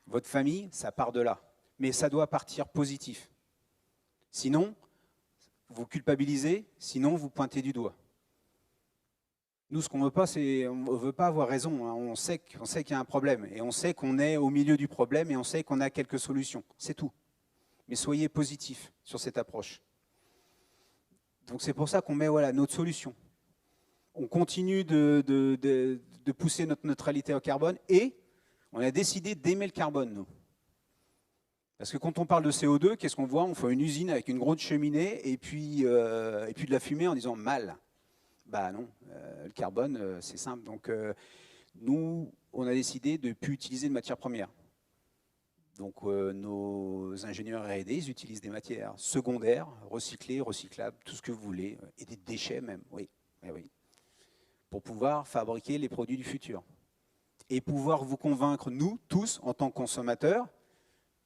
C: votre famille, ça part de là. Mais ça doit partir positif. Sinon, vous culpabilisez, sinon vous pointez du doigt. Nous, ce qu'on ne veut pas, c'est, on ne veut pas avoir raison. Hein. On sait qu'il y a un problème et on sait qu'on est au milieu du problème et on sait qu'on a quelques solutions. C'est tout. Mais soyez positifs sur cette approche. Donc c'est pour ça qu'on met notre solution. On continue de pousser notre neutralité au carbone et on a décidé d'aimer le carbone, nous. Parce que quand on parle de CO2, qu'est-ce qu'on voit? On fait une usine avec une grosse cheminée et puis de la fumée en disant mal. Bah non, le carbone, c'est simple. Donc nous, on a décidé de ne plus utiliser de matières premières. Donc nos ingénieurs R&D, ils utilisent des matières secondaires, recyclées, recyclables, tout ce que vous voulez, et des déchets même, oui, pour pouvoir fabriquer les produits du futur. Et pouvoir vous convaincre, nous, tous, en tant que consommateurs,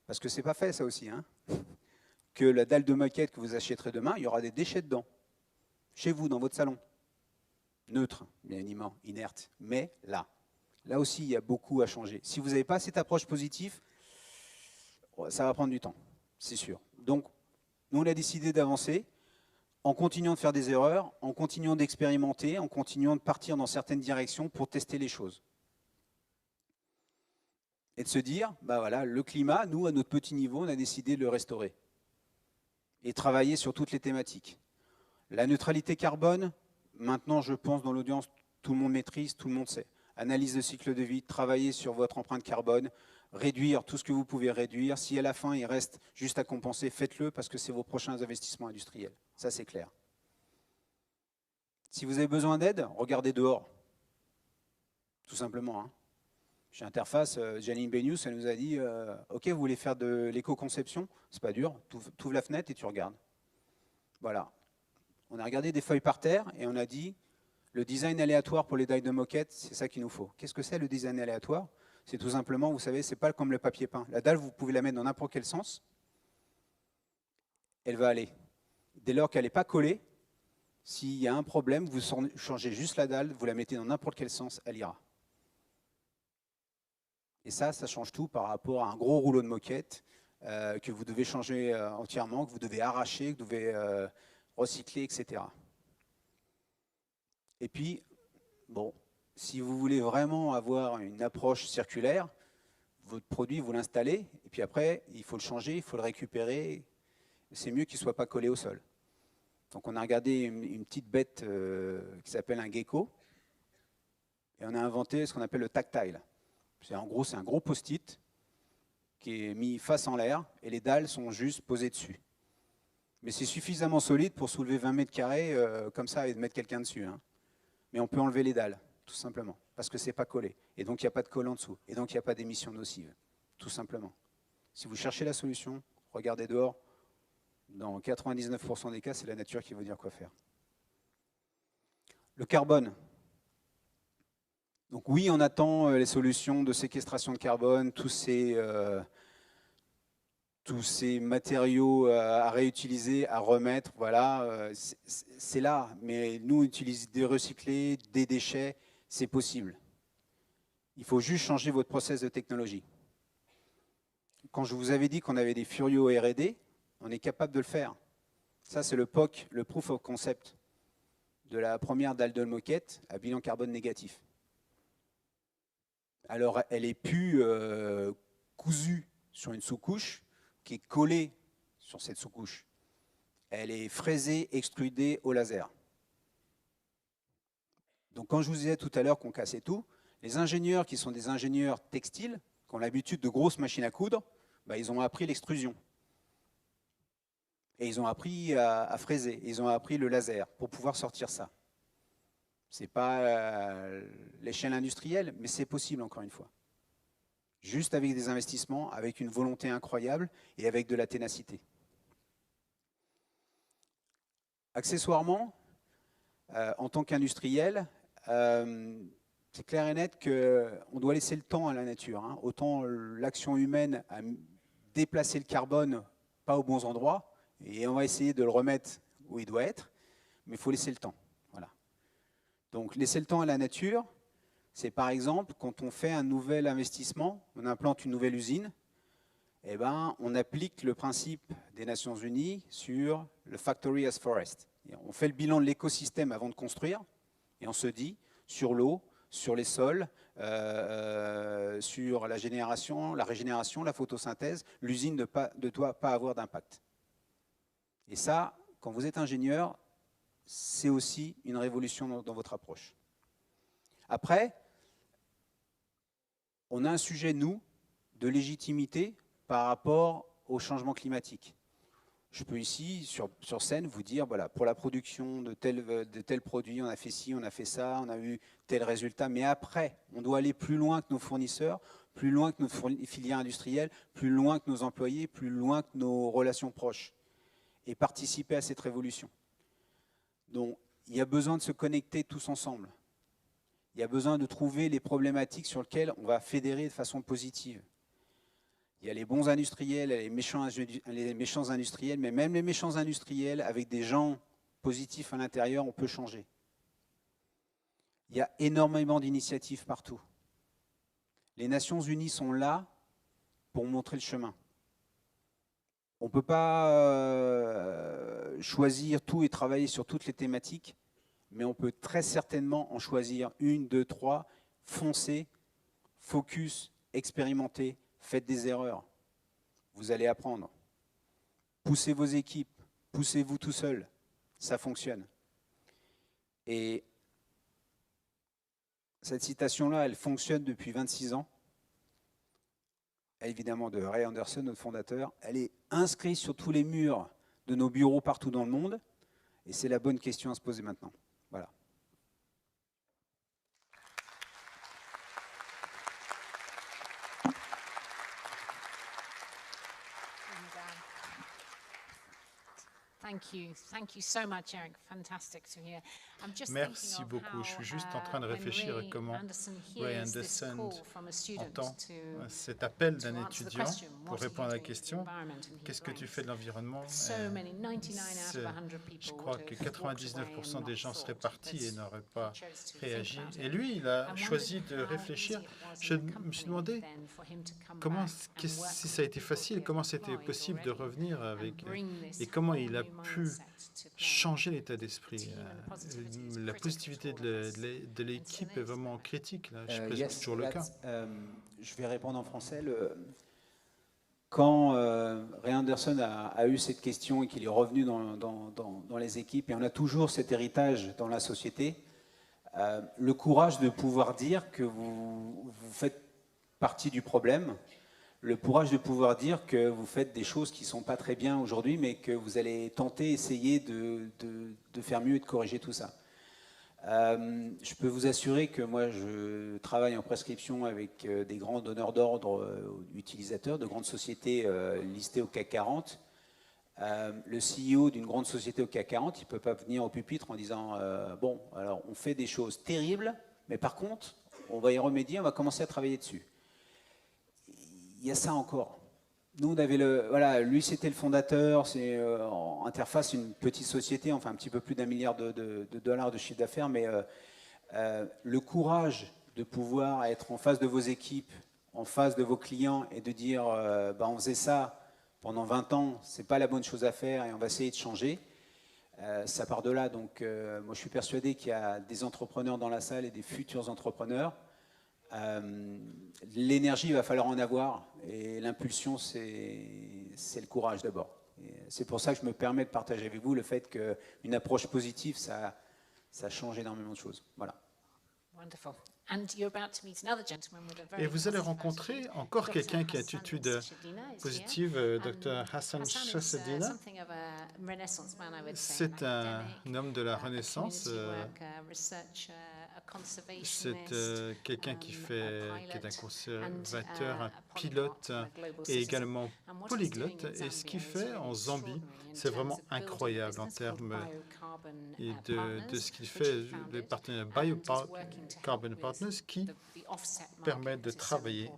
C: parce que c'est pas fait ça aussi, hein, que la dalle de moquette que vous achèterez demain, il y aura des déchets dedans, chez vous, dans votre salon. Neutre, bien évidemment, inerte, mais là aussi, il y a beaucoup à changer. Si vous n'avez pas cette approche positive, ça va prendre du temps, c'est sûr. Donc, nous, on a décidé d'avancer en continuant de faire des erreurs, en continuant d'expérimenter, en continuant de partir dans certaines directions pour tester les choses. Et de se dire, bah voilà, le climat, nous, à notre petit niveau, on a décidé de le restaurer. Et travailler sur toutes les thématiques. La neutralité carbone, maintenant, je pense, dans l'audience, tout le monde maîtrise, tout le monde sait. Analyse de cycle de vie, travailler sur votre empreinte carbone, réduire tout ce que vous pouvez réduire. Si à la fin, il reste juste à compenser, faites-le parce que c'est vos prochains investissements industriels. Ça, c'est clair. Si vous avez besoin d'aide, regardez dehors. Tout simplement. Hein. Chez Interface, Janine Benius, elle nous a dit ok, vous voulez faire de l'éco-conception? C'est pas dur. Tu ouvres la fenêtre et tu regardes. Voilà. On a regardé des feuilles par terre et on a dit le design aléatoire pour les dalles de moquette, c'est ça qu'il nous faut. Qu'est-ce que c'est le design aléatoire? C'est tout simplement, vous savez, c'est pas comme le papier peint. La dalle, vous pouvez la mettre dans n'importe quel sens. Elle va aller. Dès lors qu'elle n'est pas collée, s'il y a un problème, vous changez juste la dalle, vous la mettez dans n'importe quel sens, elle ira. Et ça change tout par rapport à un gros rouleau de moquette que vous devez changer entièrement, que vous devez arracher, que vous devez recycler, etc. Et puis, bon, si vous voulez vraiment avoir une approche circulaire, votre produit, vous l'installez, et puis après, il faut le changer, il faut le récupérer. C'est mieux qu'il ne soit pas collé au sol. Donc on a regardé une petite bête qui s'appelle un gecko, et on a inventé ce qu'on appelle le tactile. En gros, c'est un gros post-it qui est mis face en l'air, et les dalles sont juste posées dessus. Mais c'est suffisamment solide pour soulever 20 mètres carrés comme ça et de mettre quelqu'un dessus. Hein. Mais on peut enlever les dalles, tout simplement, parce que ce n'est pas collé. Et donc, il n'y a pas de colle en dessous. Et donc, il n'y a pas d'émissions nocives, tout simplement. Si vous cherchez la solution, regardez dehors. Dans 99% des cas, c'est la nature qui vous dire quoi faire. Le carbone. Donc oui, on attend les solutions de séquestration de carbone, tous ces matériaux à réutiliser, à remettre, voilà, c'est là. Mais nous, utiliser des recyclés, des déchets, c'est possible. Il faut juste changer votre process de technologie. Quand je vous avais dit qu'on avait des furieux R&D, on est capable de le faire. Ça, c'est le POC, le Proof of Concept, de la première dalle de moquette à bilan carbone négatif. Alors, elle est plus cousue sur une sous-couche qui est collée sur cette sous-couche. Elle est fraisée, extrudée au laser. Donc, quand je vous disais tout à l'heure qu'on cassait tout, les ingénieurs qui sont des ingénieurs textiles, qui ont l'habitude de grosses machines à coudre, bah, ils ont appris l'extrusion. Et ils ont appris à fraiser, ils ont appris le laser pour pouvoir sortir ça. Ce n'est pas l'échelle industrielle, mais c'est possible encore une fois. Juste avec des investissements, avec une volonté incroyable et avec de la ténacité. Accessoirement, en tant qu'industriel, c'est clair et net qu'on doit laisser le temps à la nature. Hein. Autant l'action humaine à déplacer le carbone pas aux bons endroits, et on va essayer de le remettre où il doit être, mais il faut laisser le temps. Voilà. Donc laisser le temps à la nature, c'est par exemple quand on fait un nouvel investissement, on implante une nouvelle usine, eh ben, on applique le principe des Nations Unies sur le Factory as Forest. Et on fait le bilan de l'écosystème avant de construire, et on se dit, sur l'eau, sur les sols, sur la génération, la régénération, la photosynthèse, l'usine ne doit pas avoir d'impact. Et ça, quand vous êtes ingénieur, c'est aussi une révolution dans votre approche. Après, on a un sujet, nous, de légitimité par rapport au changement climatique. Je peux ici, sur scène, vous dire, voilà, pour la production de tel produit, on a fait ci, on a fait ça, on a eu tel résultat. Mais après, on doit aller plus loin que nos fournisseurs, plus loin que notre filière industrielle, plus loin que nos employés, plus loin que nos relations proches. Et participer à cette révolution. Donc, il y a besoin de se connecter tous ensemble. Il y a besoin de trouver les problématiques sur lesquelles on va fédérer de façon positive. Il y a les bons industriels et les méchants industriels, mais même les méchants industriels, avec des gens positifs à l'intérieur, on peut changer. Il y a énormément d'initiatives partout. Les Nations Unies sont là pour montrer le chemin. On ne peut pas choisir tout et travailler sur toutes les thématiques, mais on peut très certainement en choisir une, deux, trois, foncer, focus, expérimenter, faites des erreurs. Vous allez apprendre. Poussez vos équipes, poussez-vous tout seul. Ça fonctionne. Et cette citation-là, elle fonctionne depuis 26 ans. Évidemment de Ray Anderson, notre fondateur. Elle est inscrite sur tous les murs de nos bureaux partout dans le monde. Et c'est la bonne question à se poser maintenant. Voilà.
A: Thank you so much, Eric. Fantastic to hear.
D: Merci beaucoup. Je suis juste en train de réfléchir à comment Ray Anderson entend cet appel d'un étudiant pour répondre à la question « Qu'est-ce que tu fais de l'environnement ?» Je crois que 99% des gens seraient partis et n'auraient pas réagi. Et lui, il a choisi de réfléchir. Je me suis demandé si ça a été facile, comment c'était possible de revenir avec, et comment il a pu changer l'état d'esprit. La positivité de l'équipe est vraiment critique. Là. Je sais pas si c'est toujours le cas.
C: Je vais répondre en français. Quand Ray Anderson a eu cette question et qu'il est revenu dans les équipes, et on a toujours cet héritage dans la société, le courage de pouvoir dire que vous faites partie du problème, le courage de pouvoir dire que vous faites des choses qui ne sont pas très bien aujourd'hui, mais que vous allez tenter, essayer de faire mieux et de corriger tout ça. Je peux vous assurer que moi, je travaille en prescription avec des grands donneurs d'ordre utilisateurs de grandes sociétés listées au CAC 40. Le CEO d'une grande société au CAC 40, il ne peut pas venir au pupitre en disant bon, alors on fait des choses terribles, mais par contre, on va y remédier, on va commencer à travailler dessus. Il y a ça encore. Nous, on avait lui, c'était le fondateur, c'est en Interface, une petite société, enfin un petit peu plus d'1 milliard de dollars de chiffre d'affaires, mais le courage de pouvoir être en face de vos équipes, en face de vos clients et de dire on faisait ça pendant 20 ans, c'est pas la bonne chose à faire et on va essayer de changer. Ça part de là. Donc, moi, je suis persuadé qu'il y a des entrepreneurs dans la salle et des futurs entrepreneurs. L'énergie, il va falloir en avoir, et l'impulsion, c'est le courage d'abord. C'est pour ça que je me permets de partager avec vous le fait qu'une approche positive, ça change énormément de choses. Voilà.
A: Wonderful.
D: Et vous allez rencontrer encore quelqu'un qui a une attitude positive, Dr. Hassan Chassadina. C'est un homme de la Renaissance. C'est quelqu'un qui est un conservateur, un pilote et également polyglotte. Et ce qu'il fait en Zambie, c'est vraiment incroyable en termes de ce qu'il fait, les partenaires Biocarbon Partners qui permettent de travailler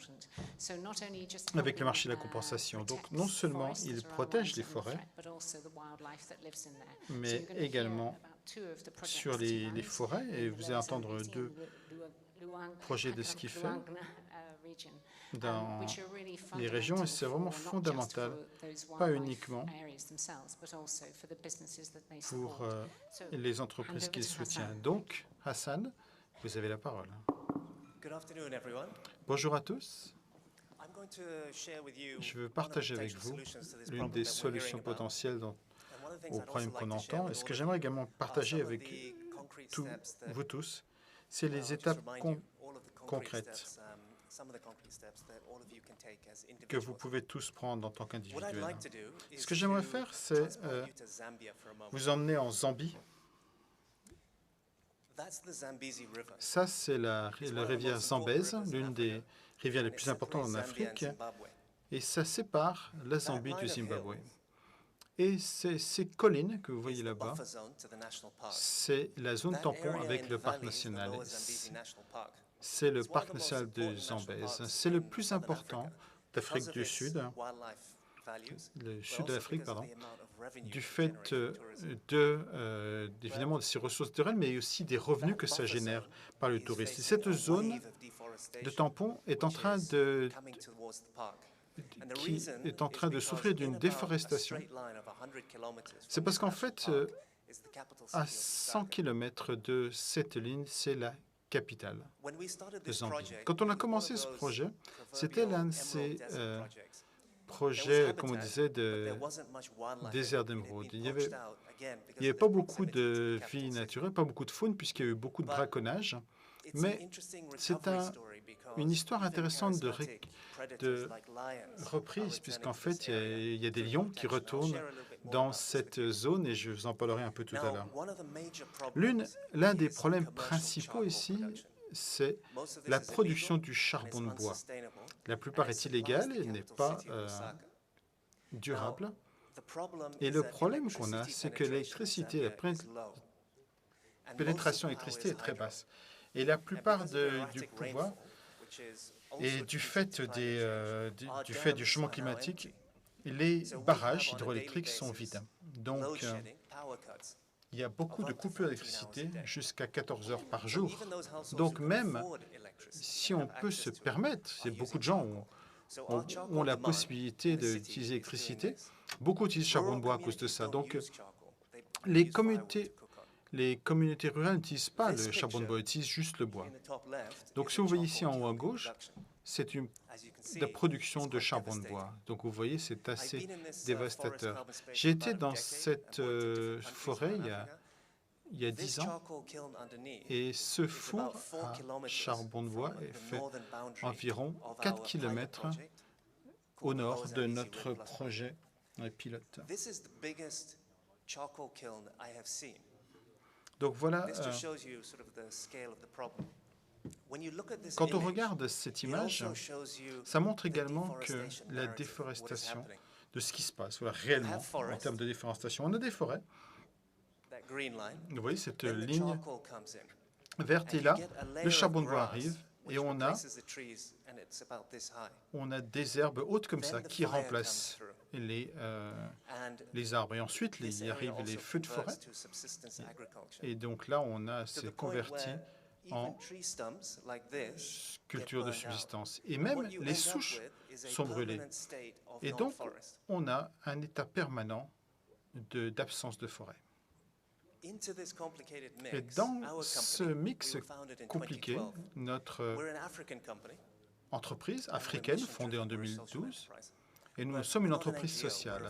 D: avec le marché de la compensation. Donc non seulement il protège les forêts, mais également sur les forêts, et vous allez entendre 2 projets de ce qu'il fait dans les régions, et c'est vraiment fondamental, pas uniquement pour les entreprises qu'il soutient. Donc, Hassan, vous avez la parole. Bonjour à tous. Je veux partager avec vous l'une des solutions potentielles aux problèmes qu'on entend. Et ce que j'aimerais également partager avec vous tous, c'est les étapes concrètes que vous pouvez tous prendre en tant qu'individuel. Ce que j'aimerais faire, c'est vous emmener en Zambie. Ça, c'est la rivière Zambèze, l'une des rivières les plus importantes en Afrique, et ça sépare la Zambie du Zimbabwe. Et ces collines que vous voyez là-bas, c'est la zone tampon avec le parc national. C'est le parc national de Zambèze. C'est le plus important d'Afrique du Sud, le sud de l'Afrique, pardon, du fait évidemment de ses ressources naturelles, mais aussi des revenus que ça génère par le tourisme. Et cette zone de tampon est en train de souffrir d'une déforestation. C'est parce qu'en fait, à 100 km de cette ligne, c'est la capitale de Zambie. Quand on a commencé ce projet, c'était l'un de ces projets, comme on disait, de désert d'émeraude. Il n'y avait pas beaucoup de vie naturelle, pas beaucoup de faune, puisqu'il y a eu beaucoup de braconnage. Mais c'est une histoire intéressante de reprise, puisqu'en fait, il y a des lions qui retournent dans cette zone, et je vous en parlerai un peu tout à l'heure. L'un des problèmes principaux ici, c'est la production du charbon de bois. La plupart est illégale et n'est pas durable. Et le problème qu'on a, c'est que l'électricité pénétration d'électricité est très basse. Et la plupart du pouvoir, et du fait du changement climatique, les barrages hydroélectriques sont vides. Donc, il y a beaucoup de coupures d'électricité jusqu'à 14 heures par jour. Donc, même si on peut se permettre, beaucoup de gens ont la possibilité d'utiliser l'électricité, beaucoup utilisent charbon de bois à cause de ça. Donc, les communautés rurales n'utilisent pas le charbon de bois, elles utilisent juste le bois. Donc, si vous voyez ici en haut à gauche, c'est la production de charbon de bois. Donc, vous voyez, c'est assez dévastateur. J'ai été dans cette forêt il y a 10 ans, et ce four à charbon de bois fait environ 4 km au nord de notre projet pilote. Donc voilà, quand on regarde cette image, ça montre également que la déforestation, de ce qui se passe réellement en termes de déforestation, on a des forêts. Vous voyez cette ligne verte, et là, le charbon de bois arrive, et on a des herbes hautes comme ça qui remplacent les arbres. Et ensuite, il arrive les feux de forêt. Et donc là, c'est converti en culture de subsistance. Et même les souches sont brûlées. Et donc, on a un état permanent d'absence de forêt. Et dans ce mix compliqué, notre entreprise africaine, fondée en 2012, et nous sommes une entreprise sociale.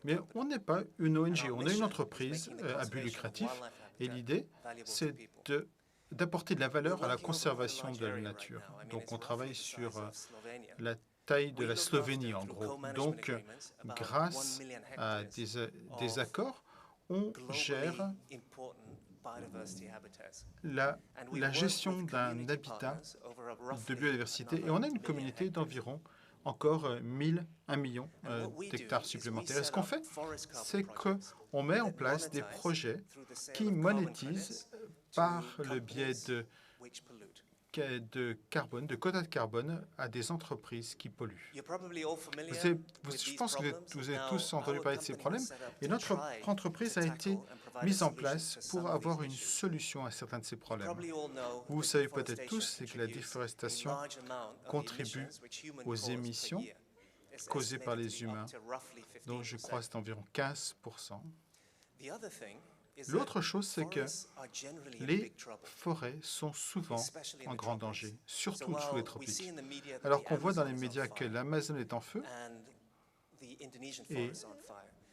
D: Mais on n'est pas une ONG, on est une entreprise à but lucratif, et l'idée, c'est d'apporter de la valeur à la conservation de la nature. Donc on travaille sur la taille de la Slovénie, en gros. Donc, grâce à des accords, on gère la gestion d'un habitat de biodiversité, et on a une communauté d'environ encore 1 million d'hectares supplémentaires. Et ce qu'on fait, c'est qu'on met en place des projets qui monétisent par le biais de carbone, de quotas de carbone à des entreprises qui polluent. Je pense que vous avez tous entendu parler de ces problèmes, et notre entreprise a été mise en place pour avoir une solution à certains de ces problèmes. Vous savez peut-être tous, c'est que la déforestation contribue aux émissions causées par les humains, dont je crois que c'est environ 15%. L'autre chose, c'est que les forêts sont souvent en grand danger, surtout sous les tropiques. Alors qu'on voit dans les médias que l'Amazone est en feu, et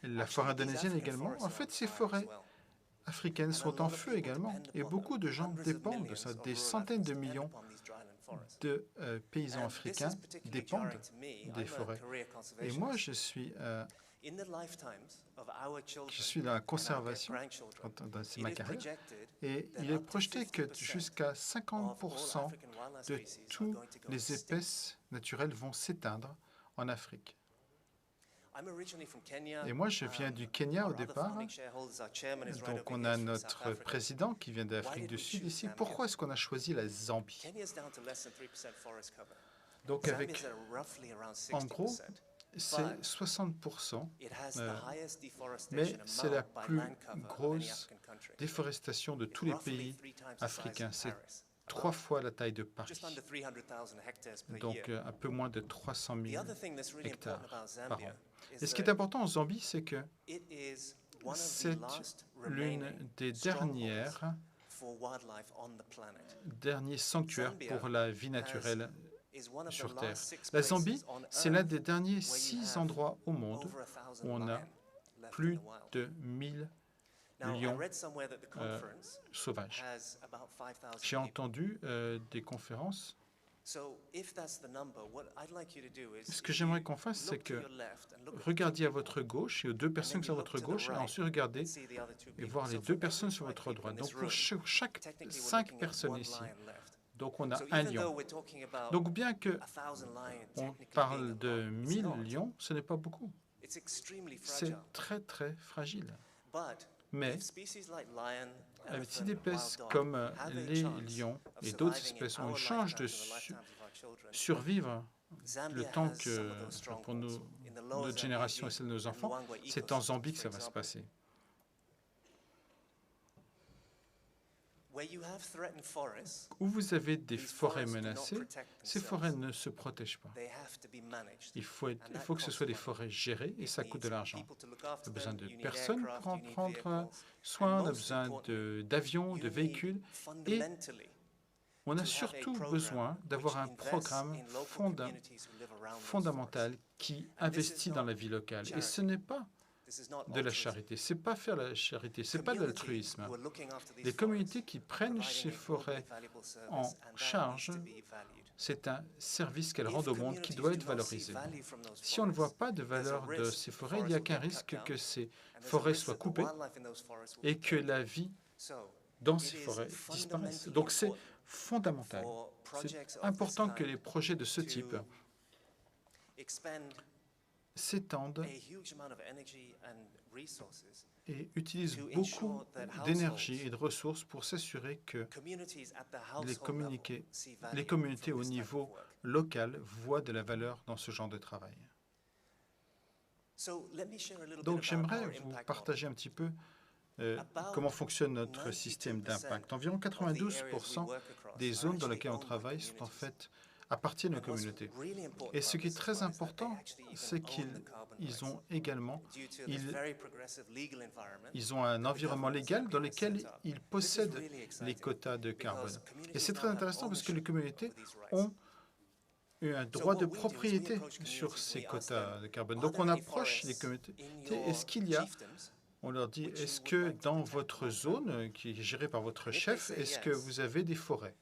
D: la forêt indonésienne également, en fait, ces forêts africaines sont en feu également. Et beaucoup de gens dépendent de ça. Des centaines de millions de paysans africains dépendent des forêts. Et moi, je suis dans la conservation, c'est ma carrière, et il est projeté que jusqu'à 50% de toutes les espèces naturelles vont s'éteindre en Afrique. Et moi, je viens du Kenya au départ, donc on a notre président qui vient d'Afrique du Sud ici. Pourquoi est-ce qu'on a choisi la Zambie? Donc en gros, c'est 60%, mais c'est la plus grosse déforestation de tous les pays africains. C'est 3 fois la taille de Paris, donc un peu moins de 300 000 hectares par an. Et ce qui est important en Zambie, c'est que c'est l'une des derniers sanctuaires pour la vie naturelle sur Terre. La Zambie, c'est l'un des derniers 6 endroits au monde où on a plus de 1000 lions sauvages. J'ai entendu des conférences. Ce que j'aimerais qu'on fasse, c'est que regardiez à votre gauche, et aux 2 personnes qui sont à votre gauche, et ensuite regardez et voir les 2 personnes sur votre droite. Donc pour chaque 5 personnes ici, donc on a un lion. Donc bien qu'on parle de 1000 lions, ce n'est pas beaucoup. C'est très très fragile. Mais avec des espèces comme les lions et d'autres espèces ont une chance de survivre le temps que pour notre génération et celle de nos enfants, c'est en Zambie que ça va se passer. Où vous avez des forêts menacées, ces forêts ne se protègent pas. Il faut que ce soit des forêts gérées et ça coûte de l'argent. On a besoin de personnes pour en prendre soin, on a besoin d'avions, de véhicules et on a surtout besoin d'avoir un programme fondamental qui investit dans la vie locale. Et ce n'est pas de la charité. Ce n'est pas faire la charité, ce n'est pas de l'altruisme. Les communautés qui prennent ces forêts en charge, c'est un service qu'elles rendent au monde qui doit être valorisé. Si on ne voit pas de valeur de ces forêts, il n'y a qu'un risque que ces forêts soient coupées et que la vie dans ces forêts disparaisse. Donc c'est fondamental. C'est important que les projets de ce type s'étendent et utilisent beaucoup d'énergie et de ressources pour s'assurer que les communautés au niveau local voient de la valeur dans ce genre de travail. Donc j'aimerais vous partager un petit peu comment fonctionne notre système d'impact. Environ 92% des zones dans lesquelles on travaille sont en fait appartiennent aux communautés. Et ce qui est très important, c'est qu'ils ont également ils ont un environnement légal dans lequel ils possèdent les quotas de carbone. Et c'est très intéressant parce que les communautés ont eu un droit de propriété sur ces quotas de carbone. Donc on approche les communautés. Est-ce qu'il y a On leur dit, est-ce que dans votre zone, qui est gérée par votre chef, est-ce que vous avez des forêts?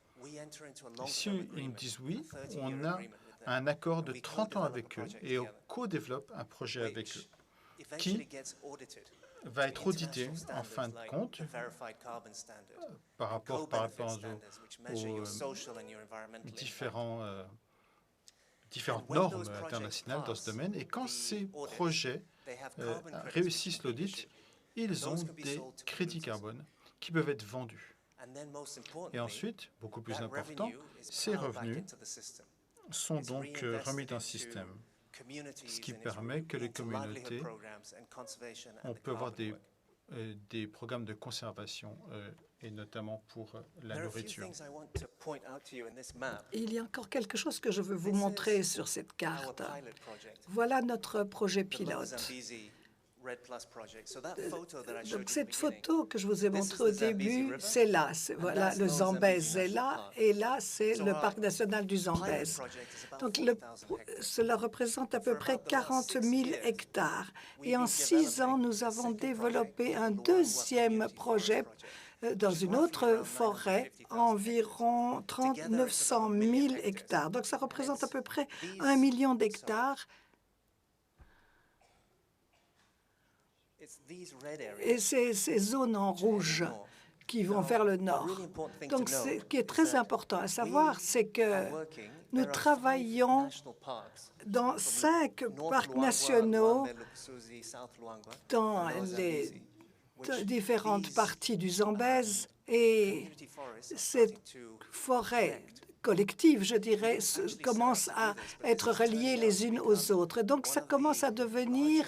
D: Si ils me disent oui, on a un accord de 30 ans avec eux et on co-développe un projet avec eux qui va être audité en fin de compte par rapport aux différentes normes internationales dans ce domaine. Et quand ces projets réussissent l'audit, ils ont des crédits carbone qui peuvent être vendus. Et ensuite, beaucoup plus important, ces revenus sont donc remis dans le système, ce qui permet que les communautés, on peut avoir des programmes de conservation et notamment pour la nourriture.
B: Il y a encore quelque chose que je veux vous montrer sur cette carte. Voilà notre projet pilote. Donc cette photo que je vous ai montrée au début, c'est là. Voilà, le Zambèze est là, et là, c'est le parc national du Zambèze. Donc cela représente à peu près 40 000 hectares. Et en 6 ans, nous avons développé un deuxième projet dans une autre forêt, environ 900 000 hectares. Donc ça représente à peu près 1 million d'hectares. Et ces zones en rouge qui vont vers le nord. Donc, ce qui est très important à savoir, c'est que nous travaillons dans 5 parcs nationaux dans les différentes parties du Zambèze et cette forêt collective, je dirais, commence à être reliées les unes aux autres. Donc, ça commence à devenir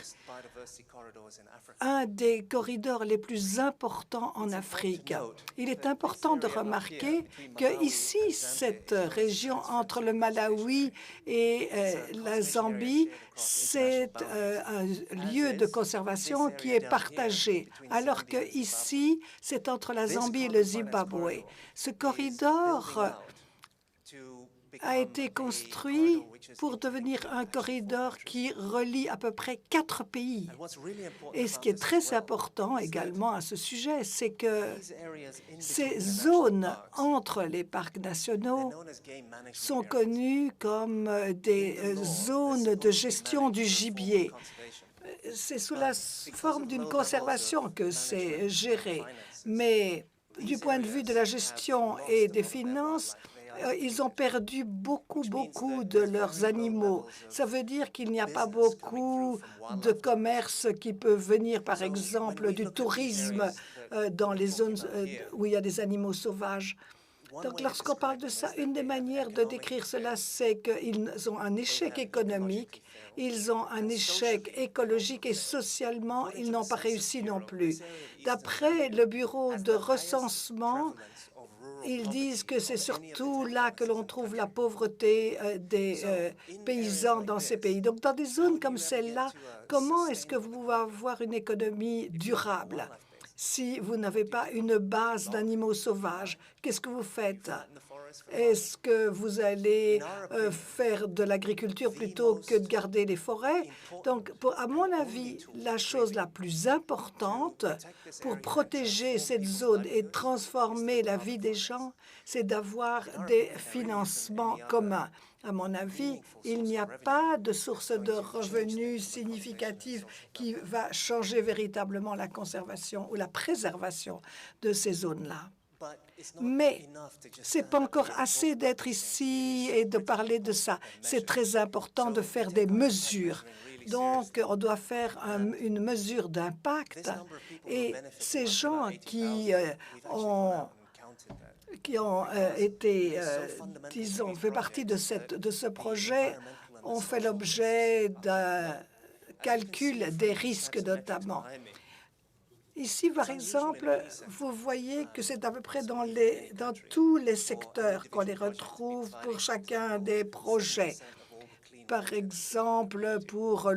B: un des corridors les plus importants en Afrique. Il est important de remarquer que ici, cette région entre le Malawi et la Zambie, c'est un lieu de conservation qui est partagé, alors que ici, c'est entre la Zambie et le Zimbabwe. Ce corridor a été construit pour devenir un corridor qui relie à peu près 4 pays. Et ce qui est très important également à ce sujet, c'est que ces zones entre les parcs nationaux sont connues comme des zones de gestion du gibier. C'est sous la forme d'une conservation que c'est géré. Mais du point de vue de la gestion et des finances, ils ont perdu beaucoup de leurs animaux. Ça veut dire qu'il n'y a pas beaucoup de commerce qui peut venir, par exemple, du tourisme dans les zones où il y a des animaux sauvages. Donc, lorsqu'on parle de ça, une des manières de décrire cela, c'est qu'ils ont un échec économique, ils ont un échec écologique et socialement, ils n'ont pas réussi non plus. D'après le bureau de recensement, ils disent que c'est surtout là que l'on trouve la pauvreté des paysans dans ces pays. Donc, dans des zones comme celle-là, comment est-ce que vous pouvez avoir une économie durable si vous n'avez pas une base d'animaux sauvages? Qu'est-ce que vous faites? Est-ce que vous allez faire de l'agriculture plutôt que de garder les forêts? Donc, à mon avis, la chose la plus importante pour protéger cette zone et transformer la vie des gens, c'est d'avoir des financements communs. À mon avis, il n'y a pas de source de revenus significative qui va changer véritablement la conservation ou la préservation de ces zones-là. Mais ce n'est pas encore assez d'être ici et de parler de ça. C'est très important de faire des mesures. Donc, on doit faire une mesure d'impact. Et ces gens qui ont été, disons, fait partie de ce projet ont fait l'objet d'un calcul des risques notamment. Ici, par exemple, vous voyez que c'est à peu près dans tous les secteurs qu'on les retrouve pour chacun des projets. Par exemple, pour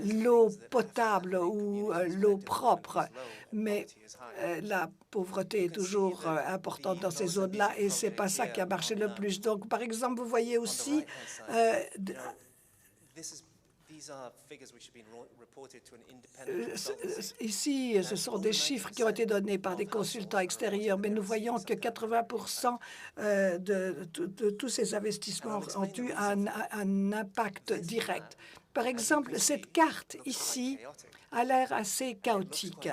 B: l'eau potable ou l'eau propre. Mais la pauvreté est toujours importante dans ces zones-là et ce n'est pas ça qui a marché le plus. Donc, par exemple, vous voyez aussi ici, ce sont des chiffres qui ont été donnés par des consultants extérieurs, mais nous voyons que 80% de tous ces investissements ont eu un impact direct. Par exemple, cette carte ici a l'air assez chaotique.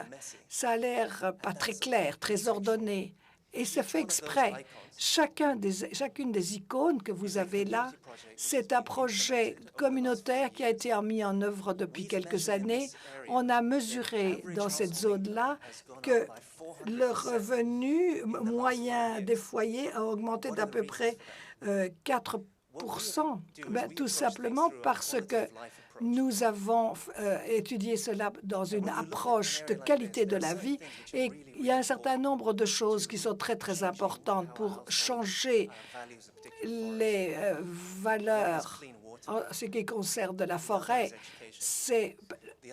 B: Ça a l'air pas très clair, très ordonné. Et c'est fait exprès. Chacune des icônes que vous avez là, c'est un projet communautaire qui a été mis en œuvre depuis quelques années. On a mesuré dans cette zone-là que le revenu moyen des foyers a augmenté d'à peu près 4%. Tout simplement parce que nous avons étudié cela dans une approche de qualité de la vie et il y a un certain nombre de choses qui sont très importantes pour changer les valeurs en ce qui concerne de la forêt. C'est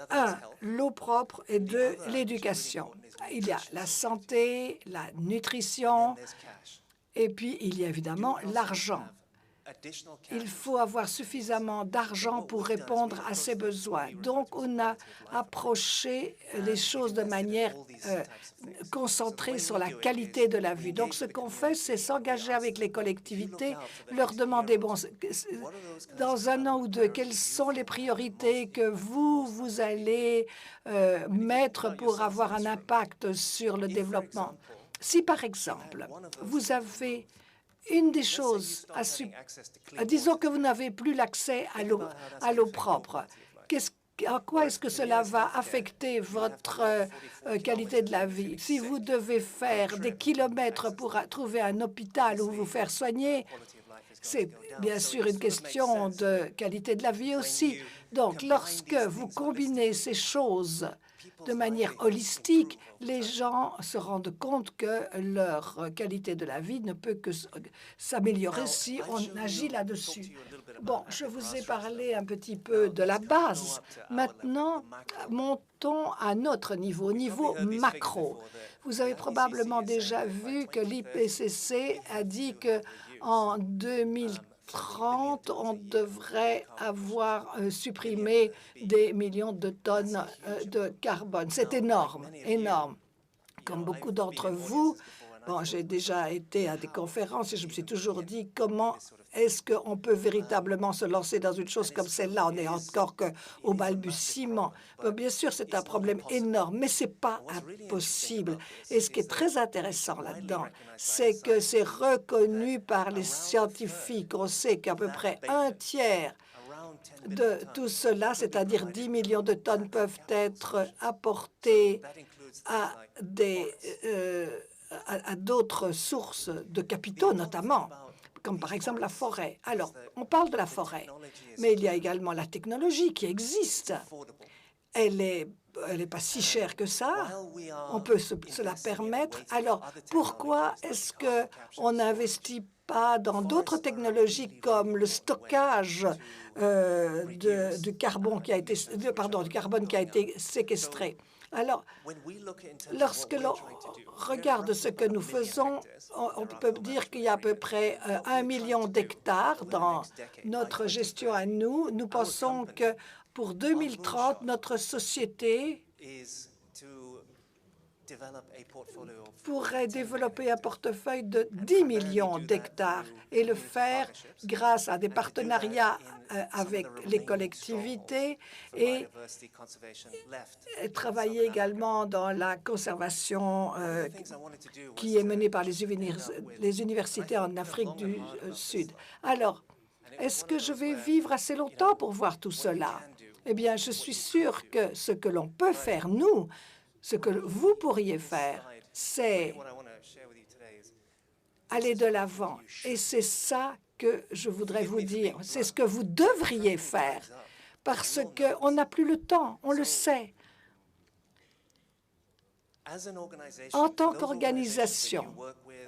B: 1, l'eau propre et 2, l'éducation. Il y a la santé, la nutrition et puis il y a évidemment l'argent. Il faut avoir suffisamment d'argent pour répondre à ces besoins. Donc, on a approché les choses de manière concentrée sur la qualité de la vie. Donc, ce qu'on fait, c'est s'engager avec les collectivités, leur demander, bon, dans 1 an ou 2, quelles sont les priorités que vous allez mettre pour avoir un impact sur le développement. Si, par exemple, vous avez une des choses, disons que vous n'avez plus l'accès à l'eau propre. En quoi est-ce que cela va affecter votre qualité de la vie? Si vous devez faire des kilomètres pour trouver un hôpital ou vous faire soigner, c'est bien sûr une question de qualité de la vie aussi. Donc, lorsque vous combinez ces choses de manière holistique, les gens se rendent compte que leur qualité de la vie ne peut que s'améliorer si on agit là-dessus. Bon, je vous ai parlé un petit peu de la base. Maintenant, montons à notre niveau, au niveau macro. Vous avez probablement déjà vu que l'IPCC a dit qu'en 2030, on devrait avoir supprimé des millions de tonnes de carbone. C'est énorme, énorme. Comme beaucoup d'entre vous, bon, j'ai déjà été à des conférences et je me suis toujours dit comment est-ce qu'on peut véritablement se lancer dans une chose comme celle-là? On n'est encore qu'au balbutiement. Bien sûr, c'est un problème énorme, mais ce n'est pas impossible. Et ce qui est très intéressant là-dedans, c'est que c'est reconnu par les scientifiques. On sait qu'à peu près un tiers de tout cela, c'est-à-dire 10 millions de tonnes, peuvent être apportées à d'autres sources de capitaux, notamment, comme par exemple la forêt. Alors, on parle de la forêt, mais il y a également la technologie qui existe. Elle n'est pas si chère que ça. On peut se la permettre. Alors, pourquoi est-ce qu'on n'investit pas dans d'autres technologies comme le stockage du carbone qui a été séquestré? Alors, lorsque l'on regarde ce que nous faisons, on peut dire qu'il y a à peu près 1 million d'hectares dans notre gestion à nous. Nous pensons que pour 2030, notre société pourrait développer un portefeuille de 10 millions d'hectares et le faire grâce à des partenariats avec les collectivités et travailler également dans la conservation qui est menée par les universités en Afrique du Sud. Alors, est-ce que je vais vivre assez longtemps pour voir tout cela? Eh bien, je suis sûre que ce que l'on peut faire, nous, ce que vous pourriez faire, c'est aller de l'avant. Et c'est ça que je voudrais vous dire. C'est ce que vous devriez faire, parce qu'on n'a plus le temps, on le sait. En tant qu'organisation,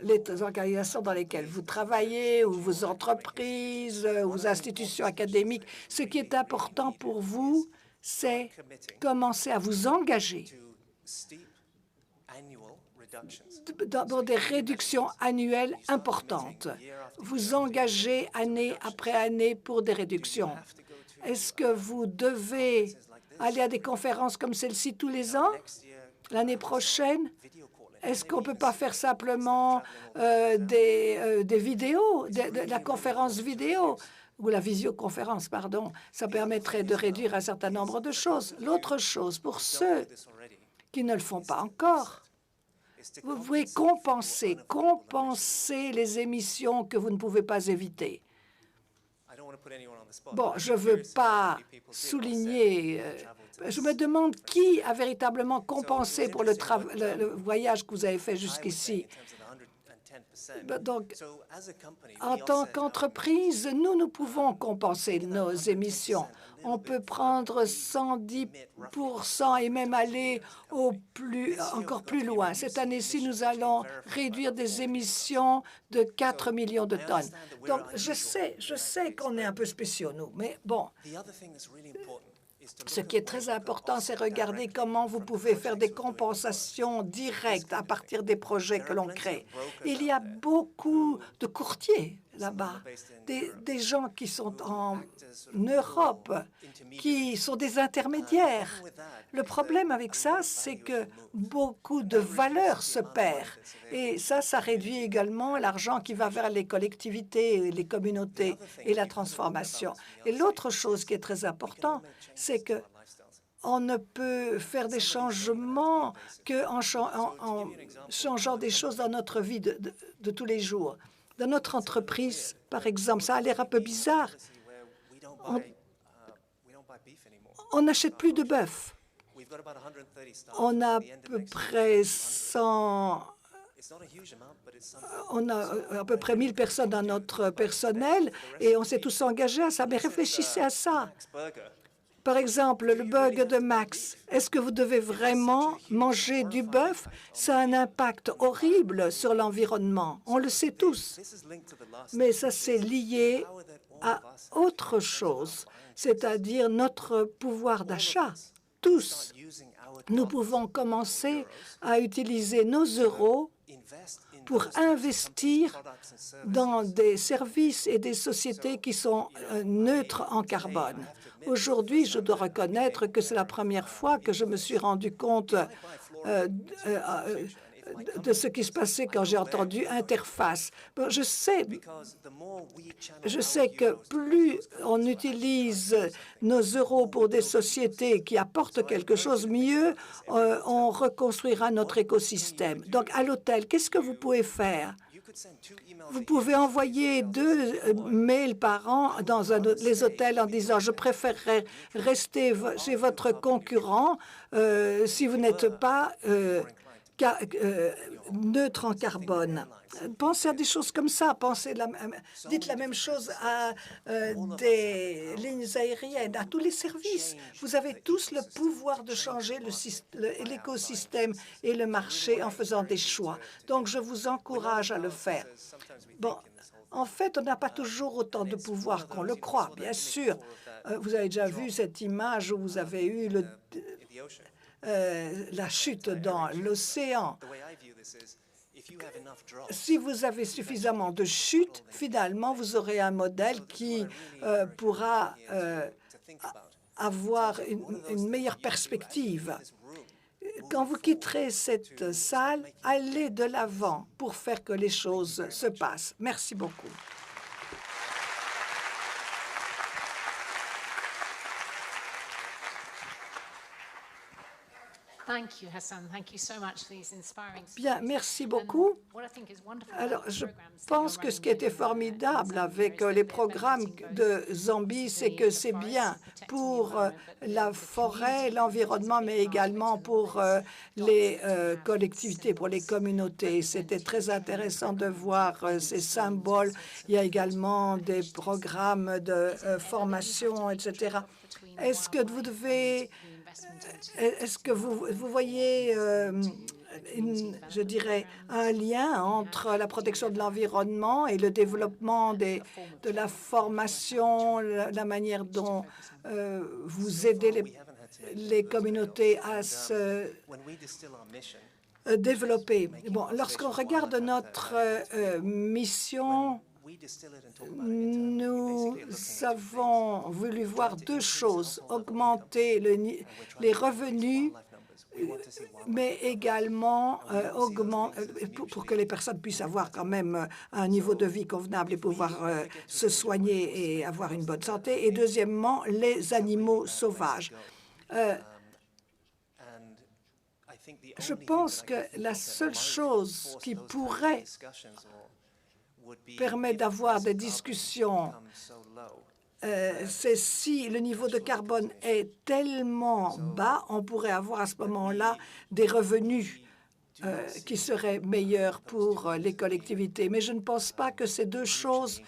B: les organisations dans lesquelles vous travaillez, ou vos entreprises, ou vos institutions académiques, ce qui est important pour vous, c'est commencer à vous engager dans des réductions annuelles importantes. Vous engagez année après année pour des réductions. Est-ce que vous devez aller à des conférences comme celle-ci tous les ans? L'année prochaine, est-ce qu'on ne peut pas faire simplement des vidéos, de la conférence vidéo ou la visioconférence, pardon? Ça permettrait de réduire un certain nombre de choses. L'autre chose, pour ceux qui ne le font pas encore, vous pouvez compenser les émissions que vous ne pouvez pas éviter. Bon, je ne veux pas souligner. Je me demande qui a véritablement compensé pour le voyage que vous avez fait jusqu'ici. Donc, en tant qu'entreprise, nous pouvons compenser nos émissions. On peut prendre 110% et même aller encore plus loin. Cette année-ci, nous allons réduire des émissions de 4 millions de tonnes. Donc, je sais qu'on est un peu spéciaux, nous, mais bon. Ce qui est très important, c'est regarder comment vous pouvez faire des compensations directes à partir des projets que l'on crée. Il y a beaucoup de courtiers là-bas, des gens qui sont en Europe, qui sont des intermédiaires. Le problème avec ça, c'est que beaucoup de valeur se perd. Et ça réduit également l'argent qui va vers les collectivités, les communautés et la transformation. Et l'autre chose qui est très importante, c'est que on ne peut faire des changements qu'en changeant des choses dans notre vie de tous les jours. Dans notre entreprise, par exemple, ça a l'air un peu bizarre. On n'achète plus de bœuf. On a à peu près 1000 personnes dans notre personnel et on s'est tous engagés à ça. Mais réfléchissez à ça. Par exemple, le burger de Max. Est-ce que vous devez vraiment manger du bœuf? Ça a un impact horrible sur l'environnement. On le sait tous. Mais ça, c'est lié à autre chose, c'est-à-dire notre pouvoir d'achat. Tous, nous pouvons commencer à utiliser nos euros pour investir dans des services et des sociétés qui sont neutres en carbone. Aujourd'hui, je dois reconnaître que c'est la première fois que je me suis rendu compte de ce qui se passait quand j'ai entendu interface. Bon, je sais que plus on utilise nos euros pour des sociétés qui apportent quelque chose, mieux on reconstruira notre écosystème. Donc, à l'hôtel, qu'est-ce que vous pouvez faire? Vous pouvez envoyer 2 mails par an dans les hôtels en disant « Je préférerais rester chez votre concurrent si vous n'êtes pas neutre en carbone. » Pensez à des choses comme ça. Dites la même chose à des lignes aériennes, à tous les services. Vous avez tous le pouvoir de changer l'écosystème et le marché en faisant des choix. Donc, je vous encourage à le faire. Bon, en fait, on n'a pas toujours autant de pouvoir qu'on le croit, bien sûr. Vous avez déjà vu cette image où vous avez eu la chute dans l'océan. Si vous avez suffisamment de chutes, finalement, vous aurez un modèle qui pourra avoir une meilleure perspective. Quand vous quitterez cette salle, allez de l'avant pour faire que les choses se passent. Merci beaucoup. Bien, merci beaucoup. Alors, je pense que ce qui était formidable avec les programmes de Zambie, c'est que c'est bien pour la forêt, l'environnement, mais également pour les collectivités, pour les communautés. C'était très intéressant de voir ces symboles. Il y a également des programmes de formation, etc. Est-ce que vous voyez, je dirais, un lien entre la protection de l'environnement et le développement de la formation, la manière dont vous aidez les communautés à se développer? Bon, lorsqu'on regarde notre mission, nous avons voulu voir 2 choses, augmenter les revenus, mais également pour que les personnes puissent avoir quand même un niveau de vie convenable et pouvoir se soigner et avoir une bonne santé. Et deuxièmement, les animaux sauvages. Je pense que la seule chose qui pourrait permet d'avoir des discussions, c'est si le niveau de carbone est tellement bas, on pourrait avoir à ce moment-là des revenus qui seraient meilleurs pour les collectivités. Mais je ne pense pas que ces 2 choses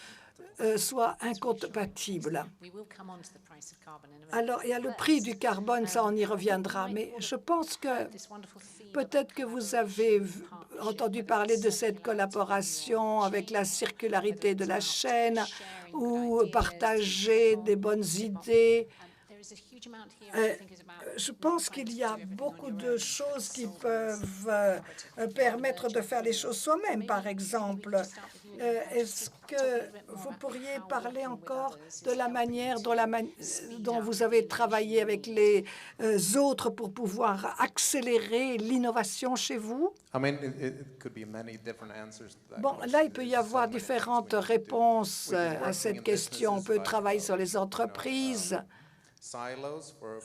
B: soient incompatibles. Alors, il y a le prix du carbone, ça on y reviendra, mais je pense que peut-être que vous avez entendu parler de cette collaboration avec la circularité de la chaîne ou partager des bonnes idées. Je pense qu'il y a beaucoup de choses qui peuvent permettre de faire les choses soi-même. Par exemple, est-ce que vous pourriez parler encore de la manière dont vous avez travaillé avec les autres pour pouvoir accélérer l'innovation chez vous? Bon, là, il peut y avoir différentes réponses à cette question. On peut travailler sur les entreprises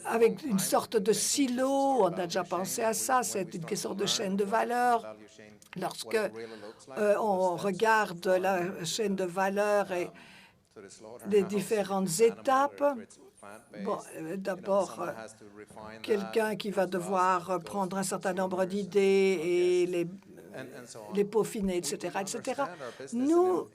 B: avec une sorte de silo. On a déjà pensé à ça. C'est une question de chaîne de valeur. Lorsque on regarde la chaîne de valeur et les différentes étapes, bon, d'abord, quelqu'un qui va devoir prendre un certain nombre d'idées et les peaufiner, etc., etc. Nous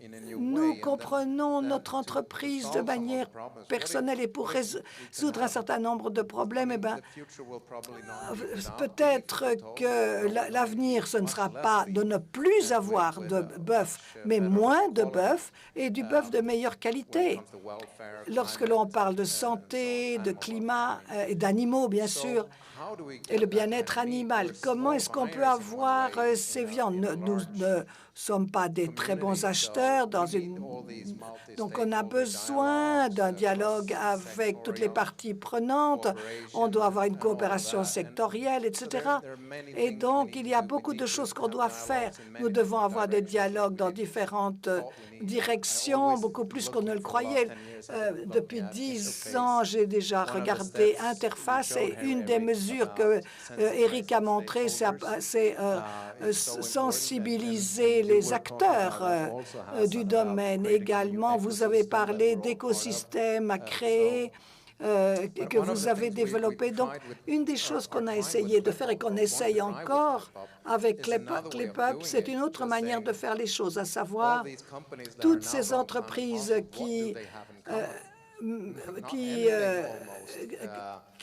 B: comprenons notre entreprise de manière personnelle et pour résoudre un certain nombre de problèmes, eh bien, peut-être que l'avenir, ce ne sera pas de ne plus avoir de bœuf, mais moins de bœuf et du bœuf de meilleure qualité. Lorsque l'on parle de santé, de climat et d'animaux, bien sûr, et le bien-être animal, comment est-ce qu'on peut avoir ces viandes? Nous ne sommes pas des très bons acheteurs donc on a besoin d'un dialogue avec toutes les parties prenantes. On doit avoir une coopération sectorielle, etc. Et donc, il y a beaucoup de choses qu'on doit faire. Nous devons avoir des dialogues dans différentes directions, beaucoup plus qu'on ne le croyait. Depuis 10 ans, j'ai déjà regardé Interface et une des mesures que Eric a montrées, c'est sensibiliser les acteurs du domaine. Également, vous avez parlé d'écosystèmes à créer, que vous avez développé. Donc, une des choses qu'on a essayé de faire et qu'on essaye encore avec ClipUp, c'est une autre manière de faire les choses, à savoir toutes ces entreprises qui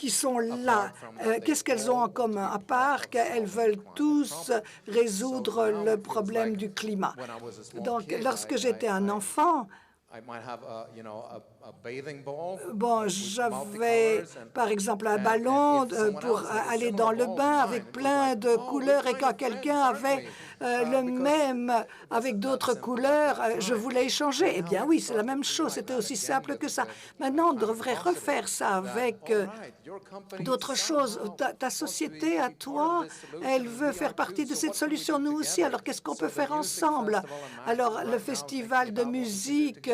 B: sont là. Qu'est-ce qu'elles ont en commun? À part qu'elles veulent tous résoudre le problème du climat. Donc, lorsque j'étais un enfant, bon, j'avais par exemple un ballon pour aller dans le bain avec plein de couleurs et quand quelqu'un avait le même avec d'autres couleurs, je voulais échanger. Eh bien oui, c'est la même chose, c'était aussi simple que ça. Maintenant, on devrait refaire ça avec d'autres choses. Ta société, à toi, elle veut faire partie de cette solution, nous aussi. Alors, qu'est-ce qu'on peut faire ensemble? Alors, le festival de musique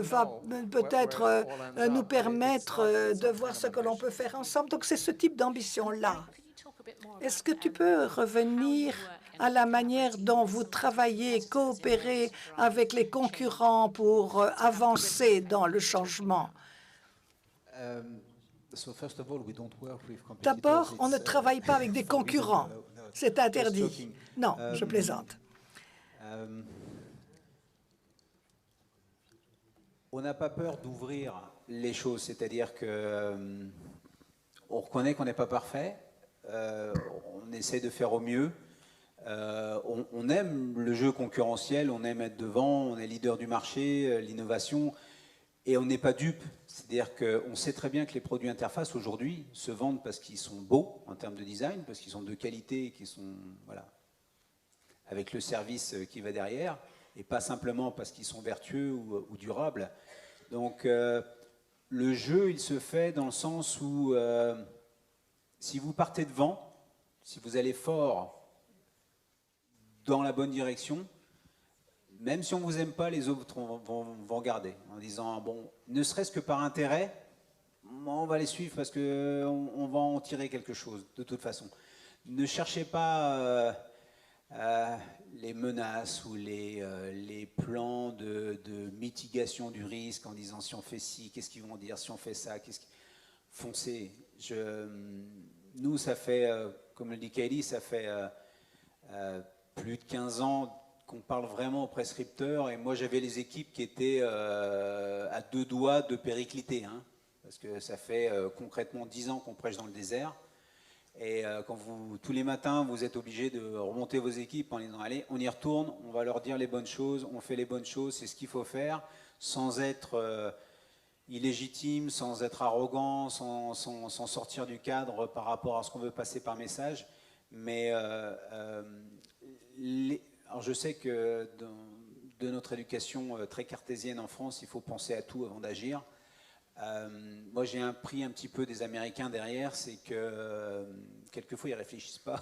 B: va peut-être nous permettre de voir ce que l'on peut faire ensemble. Donc, c'est ce type d'ambition-là. Est-ce que tu peux revenir à la manière dont vous travaillez, coopérez avec les concurrents pour avancer dans le changement? D'abord, on ne travaille pas avec des concurrents. C'est interdit. Non, je plaisante.
C: On n'a pas peur d'ouvrir les choses, c'est-à-dire que on reconnaît qu'on n'est pas parfait, on essaie de faire au mieux. On aime le jeu concurrentiel, on aime être devant, on est leader du marché, l'innovation, et on n'est pas dupe. C'est-à-dire qu'on sait très bien que les produits Interface aujourd'hui se vendent parce qu'ils sont beaux en termes de design, parce qu'ils sont de qualité, qu'ils sont avec le service qui va derrière, et pas simplement parce qu'ils sont vertueux ou durables. Donc le jeu, il se fait dans le sens où si vous partez devant, si vous allez fort dans la bonne direction, même si on ne vous aime pas, les autres vont regarder en disant, bon, ne serait-ce que par intérêt, on va les suivre parce qu'on va en tirer quelque chose, de toute façon. Ne cherchez pas les menaces ou les plans de mitigation du risque en disant, si on fait ci, qu'est-ce qu'ils vont dire, si on fait ça, foncez. Nous, ça fait, comme le dit Kaylee, ça fait plus de 15 ans qu'on parle vraiment aux prescripteurs, et moi j'avais les équipes qui étaient à 2 doigts de péricliter, hein, parce que ça fait concrètement 10 ans qu'on prêche dans le désert, et quand tous les matins vous êtes obligés de remonter vos équipes en disant allez, on y retourne, on va leur dire les bonnes choses, on fait les bonnes choses, c'est ce qu'il faut faire, sans être illégitime, sans être arrogant, sans sortir du cadre par rapport à ce qu'on veut passer par message, mais alors je sais que de notre éducation très cartésienne en France, il faut penser à tout avant d'agir. Moi, j'ai appris un petit peu des Américains derrière, c'est que quelquefois, ils ne réfléchissent pas,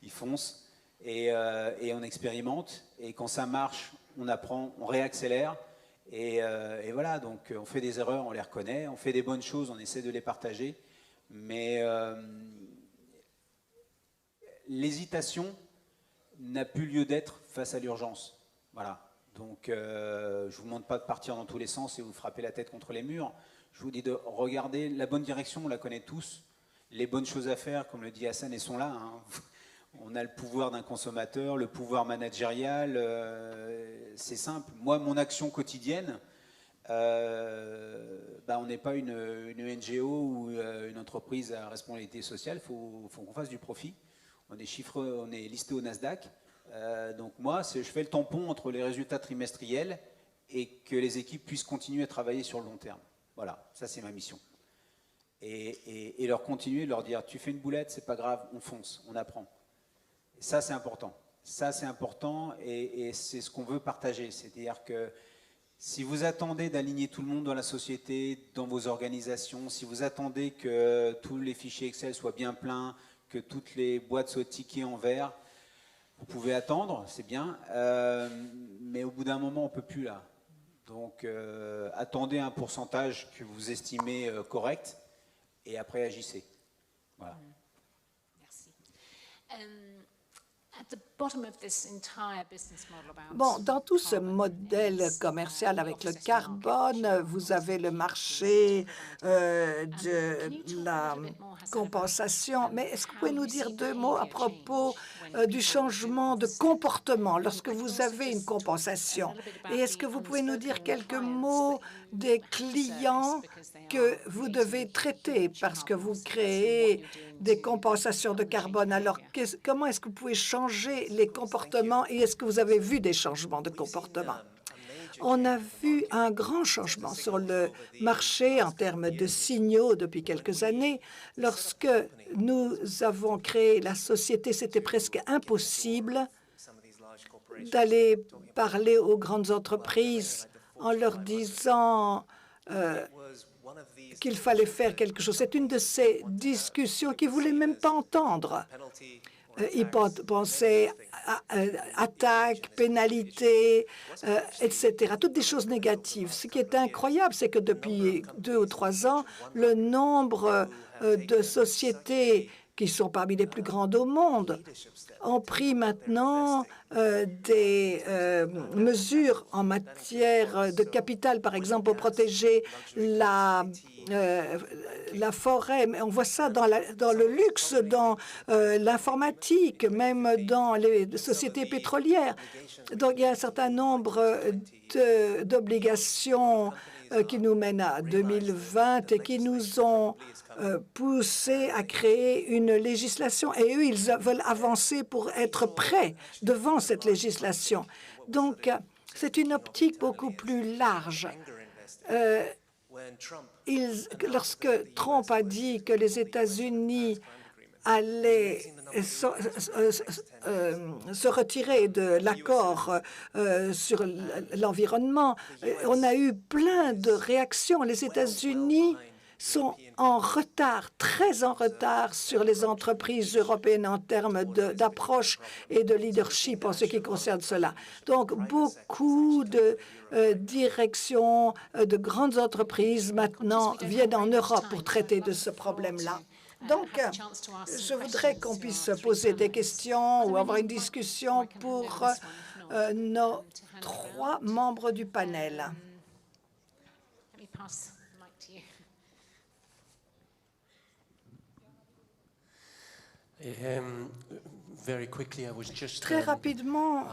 C: ils foncent et on expérimente. Et quand ça marche, on apprend, on réaccélère. Et voilà, donc on fait des erreurs, on les reconnaît. On fait des bonnes choses, on essaie de les partager. Mais l'hésitation n'a plus lieu d'être face à l'urgence. Voilà. Donc, je ne vous demande pas de partir dans tous les sens et vous frapper la tête contre les murs. Je vous dis de regarder la bonne direction, on la connaît tous. Les bonnes choses à faire, comme le dit Hassan, elles sont là. Hein. On a le pouvoir d'un consommateur, le pouvoir managérial. C'est simple. Moi, mon action quotidienne, on n'est pas une NGO ou une entreprise à responsabilité sociale. Il faut qu'on fasse du profit. On est listé au Nasdaq. Donc moi, je fais le tampon entre les résultats trimestriels et que les équipes puissent continuer à travailler sur le long terme. Voilà, ça c'est ma mission. Et leur continuer, leur dire, tu fais une boulette, c'est pas grave, on fonce, on apprend. Et ça c'est important. Ça, c'est important et c'est ce qu'on veut partager. C'est-à-dire que si vous attendez d'aligner tout le monde dans la société, dans vos organisations, si vous attendez que tous les fichiers Excel soient bien pleins, que toutes les boîtes soient tickées en vert, vous pouvez attendre, c'est bien, mais au bout d'un moment, on ne peut plus là. Donc, attendez un pourcentage que vous estimez correct et après agissez. Voilà.
A: Merci.
B: Bon, dans tout ce modèle commercial avec le carbone, vous avez le marché de la compensation. Mais est-ce que vous pouvez nous dire 2 mots à propos du changement de comportement lorsque vous avez une compensation? Et est-ce que vous pouvez nous dire quelques mots des clients que vous devez traiter parce que vous créez des compensations de carbone? Alors, comment est-ce que vous pouvez changer les comportements et est-ce que vous avez vu des changements de comportement? On a vu un grand changement sur le marché en termes de signaux depuis quelques années. Lorsque nous avons créé la société, c'était presque impossible d'aller parler aux grandes entreprises en leur disant qu'il fallait faire quelque chose. C'est une de ces discussions qu'ils ne voulaient même pas entendre. Ils pensaient à attaques, pénalités, etc. Toutes des choses négatives. Ce qui est incroyable, c'est que depuis 2 ou 3 ans, le nombre de sociétés qui sont parmi les plus grandes au monde ont pris maintenant des mesures en matière de capital, par exemple, pour protéger la forêt. Mais on voit ça dans le luxe, dans l'informatique, même dans les sociétés pétrolières. Donc, il y a un certain nombre d'obligations qui nous mènent à 2020 et qui nous ont poussé à créer une législation. Et eux, ils veulent avancer pour être prêts devant cette législation. Donc, c'est une optique beaucoup plus large. Lorsque Trump a dit que les États-Unis allaient se retirer de l'accord sur l'environnement, on a eu plein de réactions. Les États-Unis sont en retard, très en retard sur les entreprises européennes en termes d'approche et de leadership en ce qui concerne cela. Donc, beaucoup de directions de grandes entreprises maintenant viennent en Europe pour traiter de ce problème-là. Donc, je voudrais qu'on puisse poser des questions ou avoir une discussion pour nos 3 membres du panel. Très rapidement,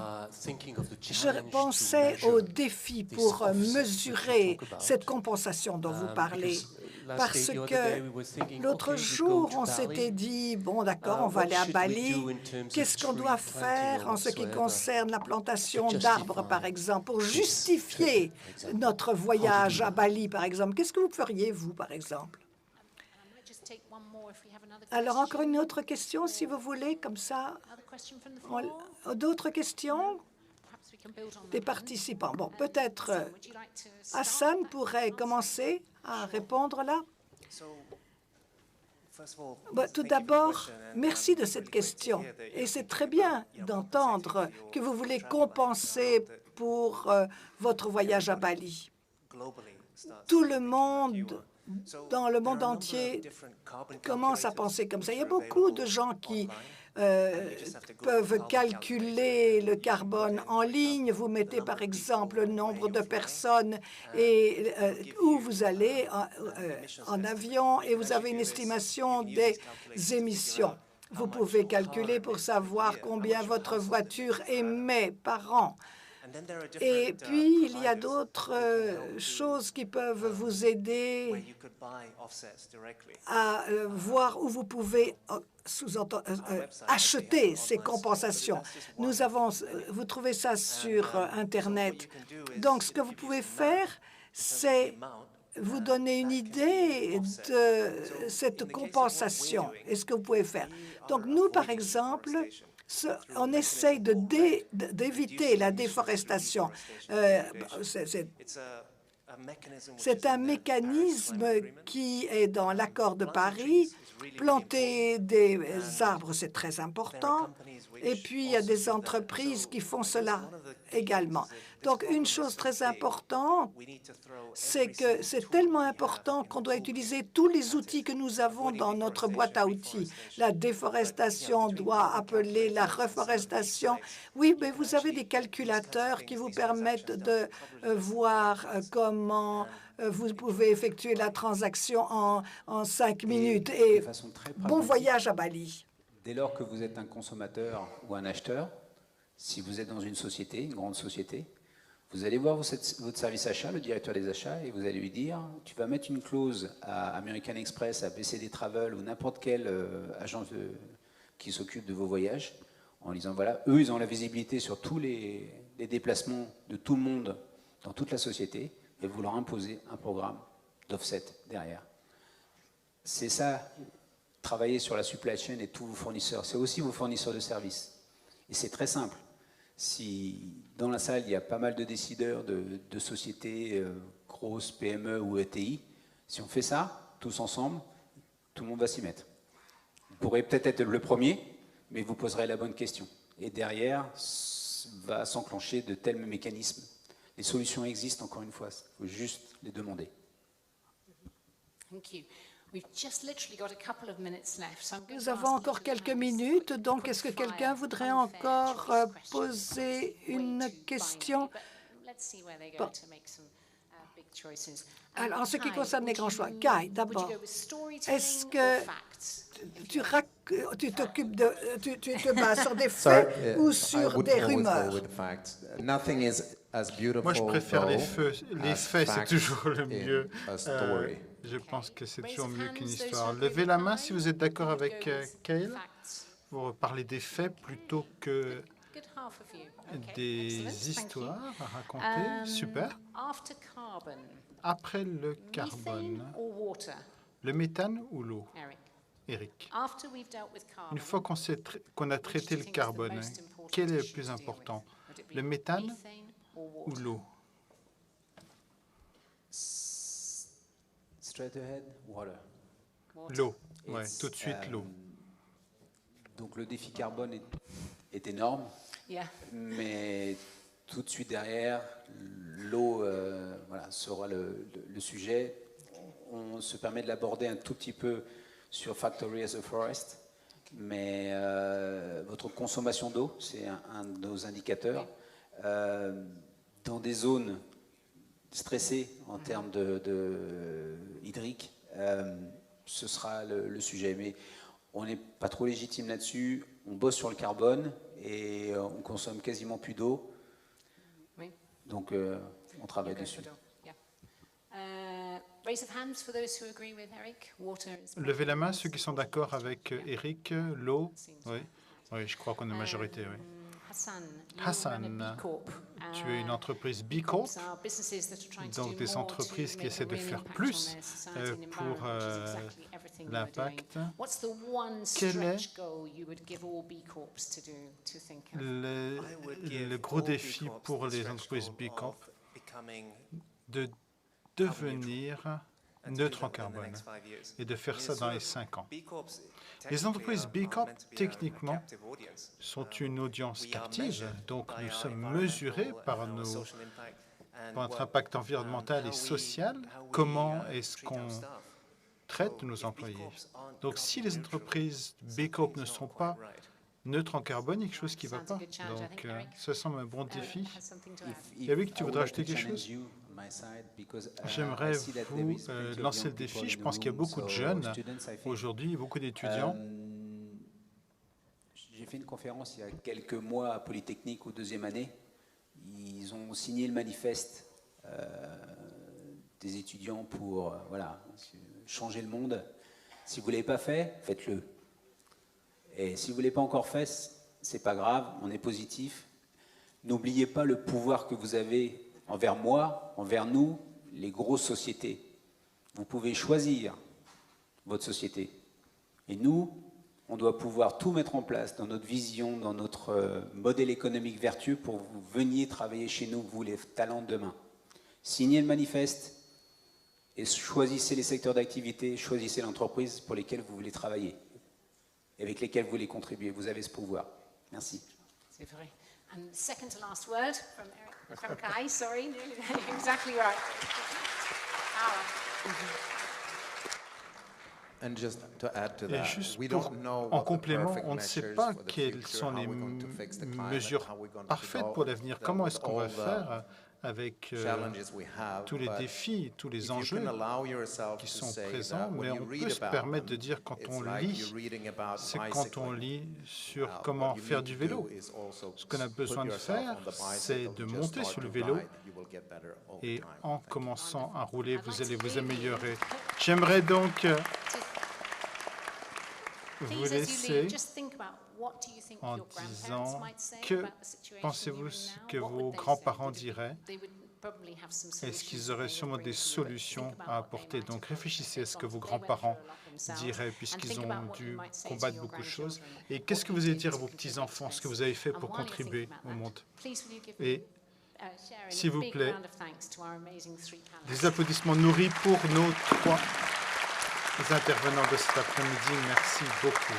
B: je pensais aux défis pour mesurer cette compensation dont vous parlez. Parce que l'autre jour, on s'était dit, bon, d'accord, on va aller à Bali. Qu'est-ce qu'on doit faire en ce qui concerne la plantation d'arbres, par exemple, pour justifier notre voyage à Bali, par exemple? Qu'est-ce que vous feriez, vous, par exemple? Alors, encore une autre question, si vous voulez, comme ça. D'autres questions des participants? Bon, peut-être Hassan pourrait commencer à répondre là. Tout d'abord, merci de cette question. Et c'est très bien d'entendre que vous voulez compenser pour votre voyage à Bali. Tout le monde, dans le monde entier, commence à penser comme ça. Il y a beaucoup de gens qui peuvent calculer le carbone en ligne. Vous mettez par exemple le nombre de personnes et où vous allez en avion et vous avez une estimation des émissions. Vous pouvez calculer pour savoir combien votre voiture émet par an. Et puis, il y a d'autres choses qui peuvent vous aider à voir où vous pouvez acheter ces compensations. Vous trouvez ça sur Internet. Donc, ce que vous pouvez faire, c'est vous donner une idée de cette compensation et ce que vous pouvez faire. Donc, nous, par exemple, on essaye d'éviter la déforestation. C'est un mécanisme qui est dans l'accord de Paris. Planter des arbres, c'est très important. Et puis, il y a des entreprises qui font cela également. Donc, une chose très importante, c'est que c'est tellement important qu'on doit utiliser tous les outils que nous avons dans notre boîte à outils. La déforestation doit appeler la reforestation. Oui, mais vous avez des calculateurs qui vous permettent de voir comment vous pouvez effectuer la transaction en 5 minutes. Et bon voyage à Bali.
C: Dès lors que vous êtes un consommateur ou un acheteur, si vous êtes dans une société, une grande société, vous allez voir votre service achat, le directeur des achats, et vous allez lui dire, tu vas mettre une clause à American Express, à BCD Travel ou n'importe quelle agence qui s'occupe de vos voyages, en disant, voilà, eux, ils ont la visibilité sur tous les déplacements de tout le monde dans toute la société, et vous leur imposez un programme d'offset derrière. C'est ça, travailler sur la supply chain et tous vos fournisseurs. C'est aussi vos fournisseurs de services. Et c'est très simple. Si dans la salle, il y a pas mal de décideurs de sociétés grosses, PME ou ETI, si on fait ça, tous ensemble, tout le monde va s'y mettre. Vous pourrez peut-être être le premier, mais vous poserez la bonne question. Et derrière, va s'enclencher de tels mécanismes. Les solutions existent, encore une fois, il faut juste les demander.
B: Nous avons encore quelques minutes, donc est-ce que quelqu'un voudrait encore poser une question? Bon. Alors, en ce qui concerne les grands choix, Guy, d'abord, est-ce que tu t'occupes tu te bases sur des faits ou sur des rumeurs?
D: Moi, je préfère les faits, c'est toujours le mieux. Je pense que c'est toujours mieux qu'une histoire. Levez la main si vous êtes d'accord avec Kyle. Vous parlez des faits plutôt que des histoires à raconter. Super. Après le carbone, le méthane ou l'eau? Eric. Une fois qu'on a traité le carbone, quel est le plus important? Le méthane ou l'eau?
C: Straight ahead, water.
D: L'eau, ouais, tout de suite l'eau.
C: Donc le défi carbone est énorme, mais tout de suite derrière, l'eau voilà, sera le sujet. On se permet de l'aborder un tout petit peu sur Factory as a Forest, mais votre consommation d'eau, c'est un de nos indicateurs. Dans des zones stressées en termes hydrique, ce sera le sujet. Mais on n'est pas trop légitime là-dessus. On bosse sur le carbone et on consomme quasiment plus d'eau. Oui. Donc, on travaille dessus.
D: Levez la main ceux qui sont d'accord avec Eric. L'eau, oui. Oui, je crois qu'on est majorité, oui. Hassan, tu es une entreprise B Corp, donc des entreprises qui essaient de faire plus pour l'impact. Quel est le gros défi pour les entreprises B Corp de devenir neutres en carbone et de faire ça dans les 5 ans? Les entreprises B Corp, techniquement, sont une audience captive, donc nous sommes mesurés par notre impact environnemental et social. Comment est-ce qu'on traite nos employés? Donc si les entreprises B Corp ne sont pas neutres en carbone, il y a quelque chose qui ne va pas. Donc ça semble un bon défi. Eric, tu voudrais ajouter quelque chose? J'aimerais vous lancer le défi. Je pense qu'il y a beaucoup de jeunes aujourd'hui, beaucoup d'étudiants.
C: J'ai fait une conférence il y a quelques mois à Polytechnique, aux 2e année. Ils ont signé le manifeste des étudiants pour voilà, changer le monde. Si vous ne l'avez pas fait, faites-le. Et si vous ne l'avez pas encore fait, ce n'est pas grave, on est positif. N'oubliez pas le pouvoir que vous avez envers moi, envers nous, les grosses sociétés. Vous pouvez choisir votre société. Et nous, On doit pouvoir tout mettre en place dans notre vision, dans notre modèle économique vertueux pour que vous veniez travailler chez nous, vous les talents de demain. Signez le manifeste et choisissez les secteurs d'activité, choisissez l'entreprise pour lesquelles vous voulez travailler et avec lesquelles vous voulez contribuer. Vous avez ce pouvoir. Merci.
A: C'est vrai. And second to last word from Kai, sorry, exactly right.
E: And just to add to
D: Et
E: that,
D: juste
E: we
D: pour,
E: don't know
D: en
E: what the
D: complément,
E: perfect
D: on ne sait
E: measures
D: pas
E: for the
D: quelles
E: future,
D: sont
E: how
D: les
E: we're going to fix the climate,
D: mesures
E: how we're going to
D: parfaites pour l'avenir. Comment est-ce qu'on va faire avec
E: challenges we have,
D: tous les
E: but
D: défis, tous les
E: if you
D: enjeux
E: can allow yourself
D: qui
E: to
D: sont
E: say
D: présents,
E: that when
D: mais
E: you
D: on
E: read
D: peut se
E: about
D: permettre de
E: them,
D: dire quand
E: it's
D: on
E: like
D: lit,
E: you're reading about
D: c'est quand on
E: bicycling.
D: lit sur
E: What
D: comment
E: you
D: faire
E: need
D: du
E: to
D: vélo.
E: do is also
D: Ce qu'on a besoin de
E: put yourself
D: faire,
E: on the bicycle,
D: c'est de
E: just
D: monter
E: start
D: sur le
E: to
D: vélo
E: ride, you will get better all the
D: et
E: time.
D: en
E: Thank you.
D: commençant à rouler,
A: I'd
D: vous
A: like
D: allez
A: to
D: vous
A: leave you
D: améliorer. J'aimerais donc vous
A: Please, as you
D: laisser
A: leave, just think about what do you think
D: en
A: your grandparents
D: disant
A: might say
D: que
A: about the situation
D: pensez-vous
A: you're in now?
D: que
A: What
D: vos
A: would they
D: grands-parents
A: say?
D: diraient?
A: They would probably have some
D: Est-ce qu'ils
A: solutions
D: auraient
A: they
D: sûrement
A: would
D: des
A: bring to you, but
D: solutions
A: think about
D: à
A: what they
D: apporter?
A: might
D: Donc
A: have
D: réfléchissez à ce que vos
A: gone through. They went
D: grands-parents
A: through a lot themselves.
D: diraient
A: And
D: puisqu'ils
A: think
D: ont
A: about what you
D: dû
A: might say to
D: combattre
A: your
D: beaucoup de choses.
A: grandchildren.
D: Et qu'est-ce que
A: What
D: vous
A: you
D: allez
A: did
D: dire
A: to
D: à vos
A: contribute
D: petits-enfants,
A: to
D: ce que
A: this.
D: vous avez fait
A: And
D: pour
A: while you're thinking
D: contribuer
A: about
D: au
A: that,
D: monde?
A: please will you give
D: Et
A: Sharon
D: s'il
A: a
D: vous
A: big
D: plaît,
A: round of thanks to our amazing three panelists.
D: des applaudissements nourris pour nos 3 intervenants de cet après-midi. Merci beaucoup.